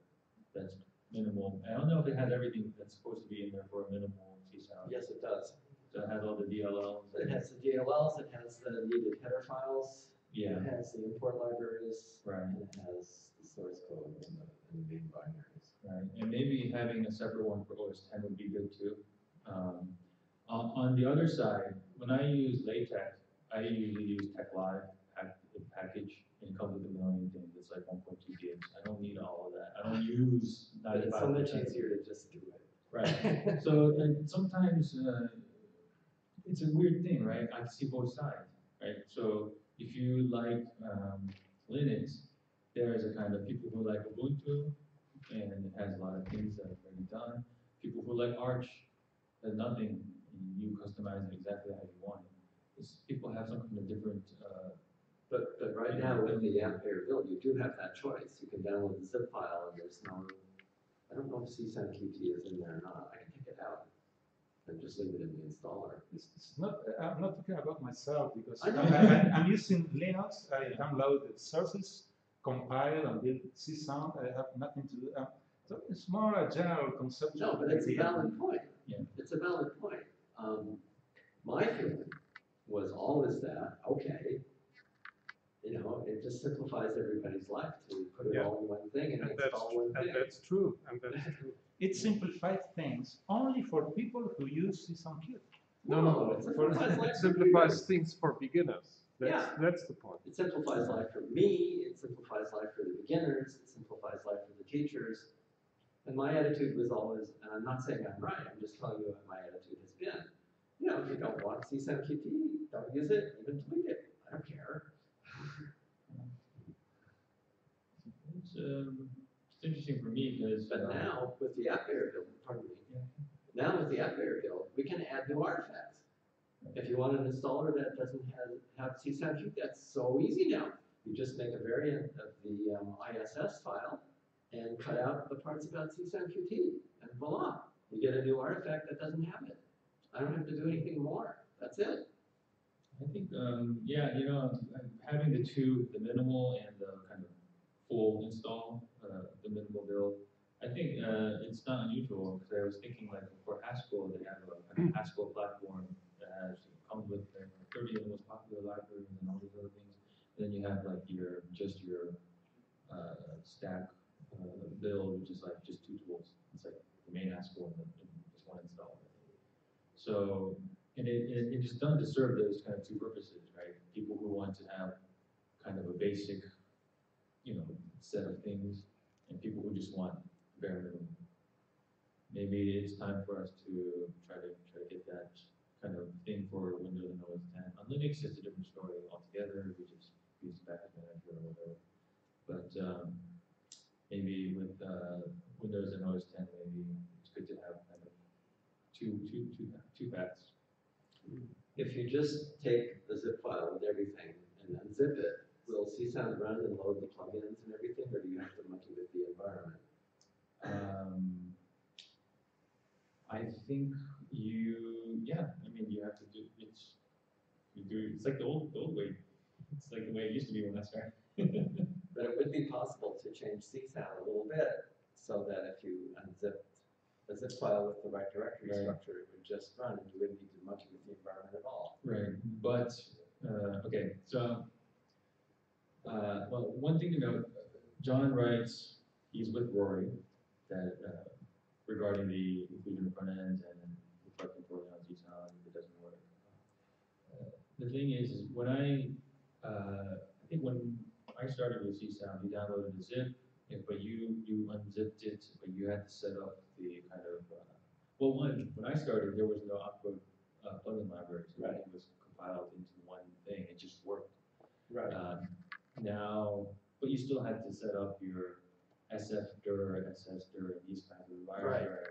That's minimal. I don't know if it has everything that's supposed to be in there for a minimal C-Sound. Yes, it does. So it has all the DLLs. It has the DLLs, it has the needed header files. Yeah. It has the import libraries. Right. And it has the source code and the main binaries. Right, and maybe having a separate one for OS 10 would be good too. On the other side, when I use LaTeX, I usually use TechLive package, and it comes with a million things. It's like 1.2 gigs. I don't need all of that. I don't use 95%. But it's so much easier to just do it. Right. So and sometimes it's a weird thing, right? I see both sides, right? So if you like Linux, there is a kind of people who like Ubuntu, and it has a lot of things that are already done. People who like Arch, there's nothing, you customize it exactly how you want it. People have some kind of different. But right now with the app layer build, you do have that choice. You can download the zip file, and there's no. I don't know if C-Sound QT is in there or not. I can take it out and just leave it in the installer. It's not. I'm not talking about myself, because I know. I'm using Linux. I download the sources, compile, and build C-Sound. I have nothing to do. So it's more a general concept. No, but it's a valid point. Yeah. It's a valid point. My feeling was always that, okay, it just simplifies everybody's life to put it all in one thing and install one thing. And that's true. And that's true. It simplifies things only for people who use C-Sound Qt. No. It simplifies life It for simplifies readers. things for beginners. That's the point. It simplifies life for me, it simplifies life for the beginners, it simplifies life for the teachers. And my attitude was always, and I'm not saying I'm right, I'm just telling you what my attitude has been. If you don't want C-Sound QT, don't use it, even delete it. I don't care. It's interesting for me because. But now, with the app layer build, pardon me, now with the app layer build, we can add new artifacts. If you want an installer that doesn't have C-Sound Qt, that's so easy now. You just make a variant of the ISS file and cut out the parts about C-Sound Qt, and voila. You get a new artifact that doesn't have it. I don't have to do anything more. That's it. I think, yeah, you know, having the two, the minimal and the kind of full install, the minimal build, I think it's not unusual because I was thinking like for Haskell, they have a kind of Haskell platform that comes with 30 of the most popular libraries and all these other things. Then you have like your stack build, which is like just two tools. It's like the main Haskell and just one install. So, and it is done to serve those kind of two purposes, right? People who want to have kind of a basic, you know, set of things, and people who just want bare minimum. Maybe it's time for us to try to get that kind of thing for Windows and OS 10. On Linux, it's a different story altogether. We just use package manager or whatever. But maybe with Windows and OS 10, maybe it's good to have kind of two paths. If you just take the zip file with everything and unzip it, will CSound run and load the plugins and everything, or do you have to monkey with the environment? I think yeah, I mean, you have to do, it's like the old way. It's like the way it used to be when I started. But it would be possible to change CSound a little bit so that if you unzipped the zip file with the right directory structure, it would just run and you wouldn't need to monkey with the environment at all. Right, but, okay, so, well, one thing to note, John writes, he's with Rory, that regarding the inclusion of front ends and reflecting poorly on CSound, if it doesn't work. The thing is when I think when I started with CSound, you downloaded the zip, but you unzipped it, but you had to set up the kind of, well, when I started, there was no output plugin library, so everything was compiled into one thing, it just worked. Right. Now, but you still had to set up your sfdir, ssdir, and these kinds of variables.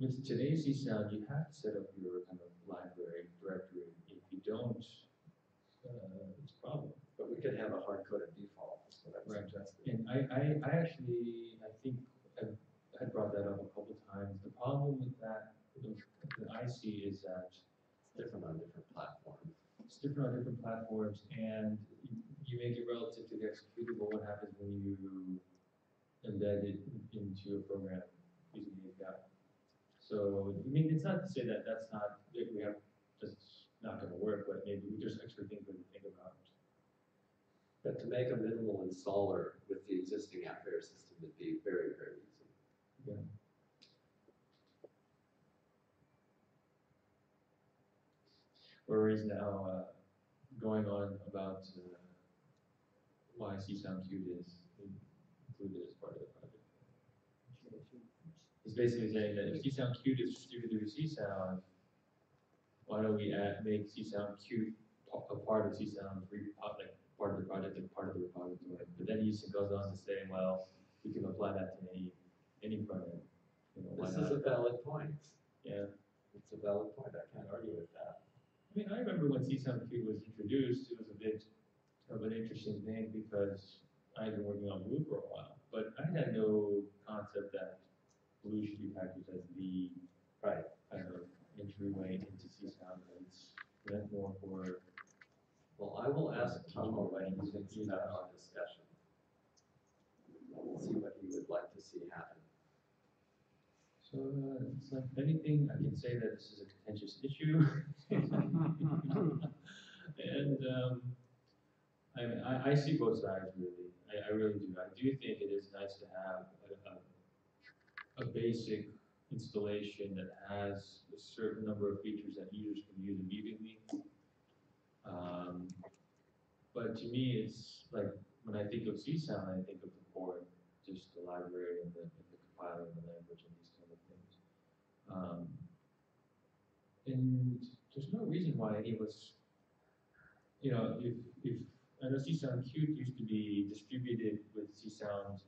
With today's CSound, you have to set up your kind of library directory. If you don't, it's a problem. But we could have a hard-coded default, so that's suggested. And I actually, I think I had brought that up a couple times. The problem with that, that I see is that it's different on different platforms. It's different on different platforms, and you make it relative to the executable. What happens when you embed it into a program using the API? So, I mean, it's not to say that that's not, we have, that's not going to work, but maybe there's extra things we can think about. But to make a minimal installer with the existing app bearer system would be very, very easy. Yeah. Rory's now going on about why CSound Qt is included as part of the project. He's basically saying that if CSound Qt is distributed with CSound, why don't we make CSound Qt a part of CSound, like part of the project and part of the repository? But then he goes on to say, well, we can apply that to any front end. You know, this is a valid point. Yeah. It's a valid point. I can't argue with that. I mean, I remember when CSound Qt was introduced, it was a bit of an interesting thing because I had been working on Blue for a while, but I had no concept that Blue should be packaged as the kind of entryway into CSound. It's meant more for. Well, I will ask Tom what he thinks about our discussion. We'll see what he would like to see happen. So it's like anything, I can say that this is a contentious issue. And I see both sides really. I really do. I do think it is nice to have a basic installation that has a certain number of features that users can use immediately. But to me, it's like when I think of CSound, I think of the core, just the library and the compiler and the language and these kind of things. And there's no reason why any of us, you know, if I know CSound Qt used to be distributed with CSound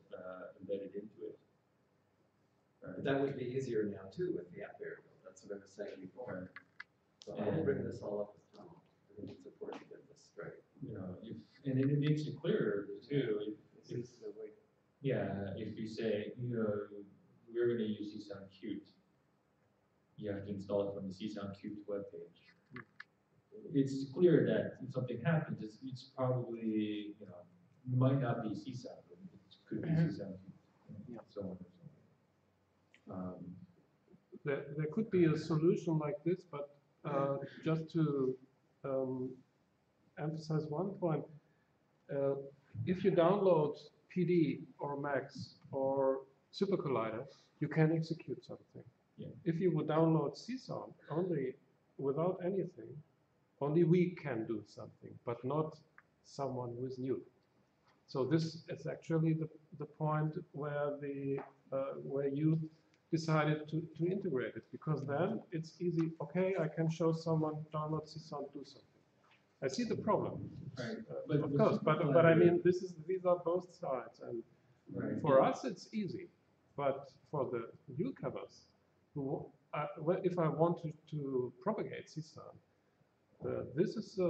embedded into it. But that would be easier now too with the app bearer build. That's what I was saying before. So I will bring this all up with Tom. I think it's important to get this straight. You know, and it makes it clearer too. Yeah, if you say, we're going to use CSound Qt, you have to install it from the CSound Qt webpage. It's clear that if something happens, it's probably, might not be CSound, but it could be CSound Qt, so on and so on. There could be a solution like this, but just to emphasize one point, if you download PD or Max or Super Collider, you can execute something. Yeah. If you would download CSound only without anything, only we can do something, but not someone who is new. So this is actually the point where where you decided to integrate it, because then it's easy. Okay, I can show someone download CSound, do something. I see the problem, Right. of course, but I mean these are both sides, and for us it's easy, but for the newcomers, who if I want to propagate CSound, this is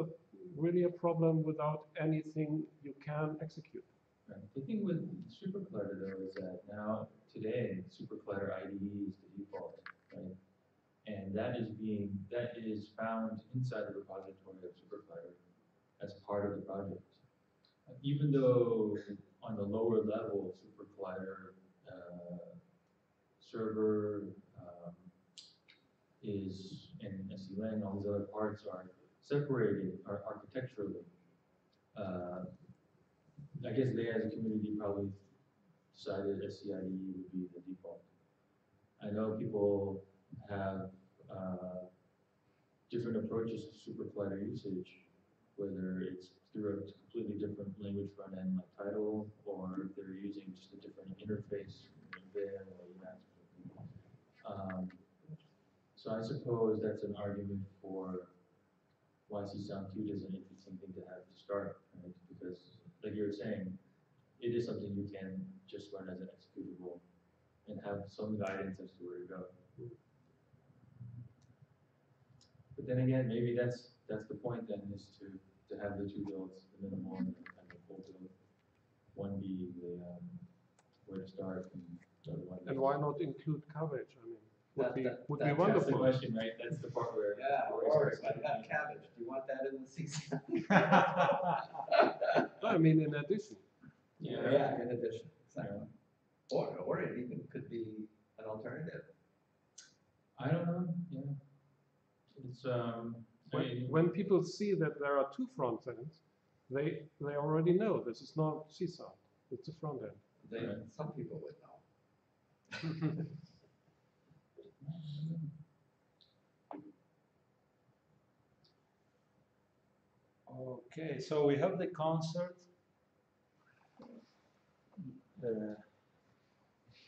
really a problem without anything you can execute. Right. The thing with Super Collider though is that now today Super Collider IDE is the default, right? And that is found inside the repository of Super Collider as part of the project. Even though on the lower level Super Collider server is, and SELang, all these other parts are separated architecturally. I guess they as a community probably decided SCID would be the default. I know people have different approaches to Super Collider usage, whether it's through a completely different language front end like Tidal, or if they're using just a different interface, Vim or Emacs. So I suppose that's an argument for why CSound Qt is an interesting thing to have to start, right? Because, like you were saying, it is something you can just run as an executable and have some guidance as to where to go. But then again, maybe that's the point then, is to have the two builds, the minimal and the full build. One being the where to start, and the other one. And why not include coverage? I mean, would be That's the wonderful. question, right? That's the part where. Yeah, or if I got cabbage, do you want that in the CSound? I mean, in addition. Yeah, in addition, exactly. Or it even could be an alternative. I don't know. Yeah, it's When people see that there are two front ends, they already know this is not CSound, it's a front end. Some people would know. Okay, so we have the concert.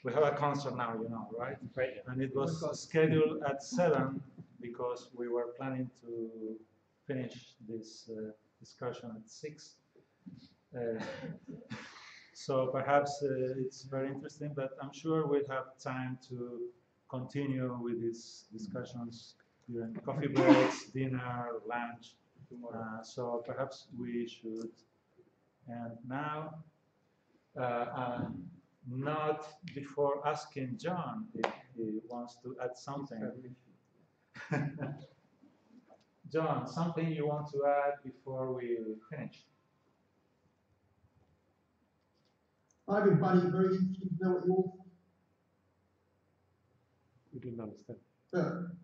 We have a concert now, right? Right. And it was scheduled at 7 because we were planning to finish this discussion at 6. So perhaps it's very interesting, but I'm sure we'll have time to continue with these discussions during coffee breaks, dinner, lunch. So perhaps we should end now. Not before asking John if he wants to add something. John, something you want to add before we finish? Hi everybody, very interesting to know what you all You didn't understand.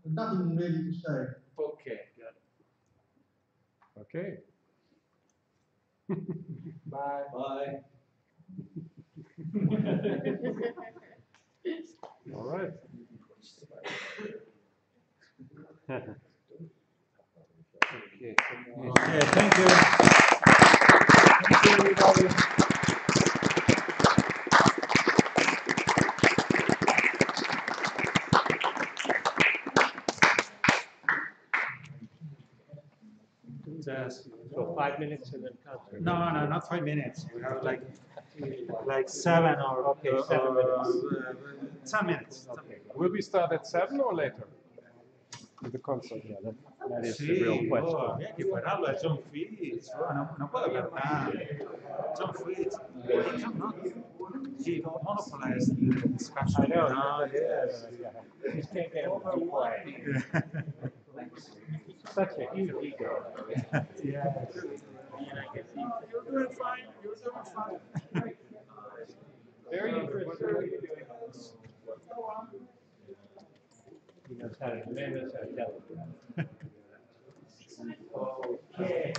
nothing really to say. Okay, good. Okay. Bye. Bye. All right. Okay. Okay, thank you. Thank you, everybody. So 5 minutes and then concert. No, not 5 minutes. We have like 7 or 7 minutes. 10 minutes. Okay. Will we start at 7 or later? With the concert, yeah. That is Sí, the real question. había que pararlo a John Fitch. No puedo hablar nada. John Fitch, he cannot. He monopolized the discussion. I know. No, yes. You just can't get him to be quiet. Such a huge ego. Yes. You're doing fine. You're doing fine. Very interesting. He knows how to command us, how to tell us. Okay.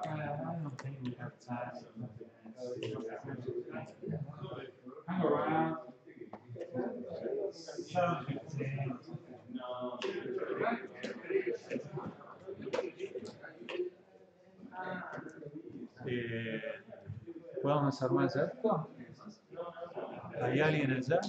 I don't think we have time. Hang around. 7:15. ¿Podemos hacer más esto? ¿Hay alguien allá?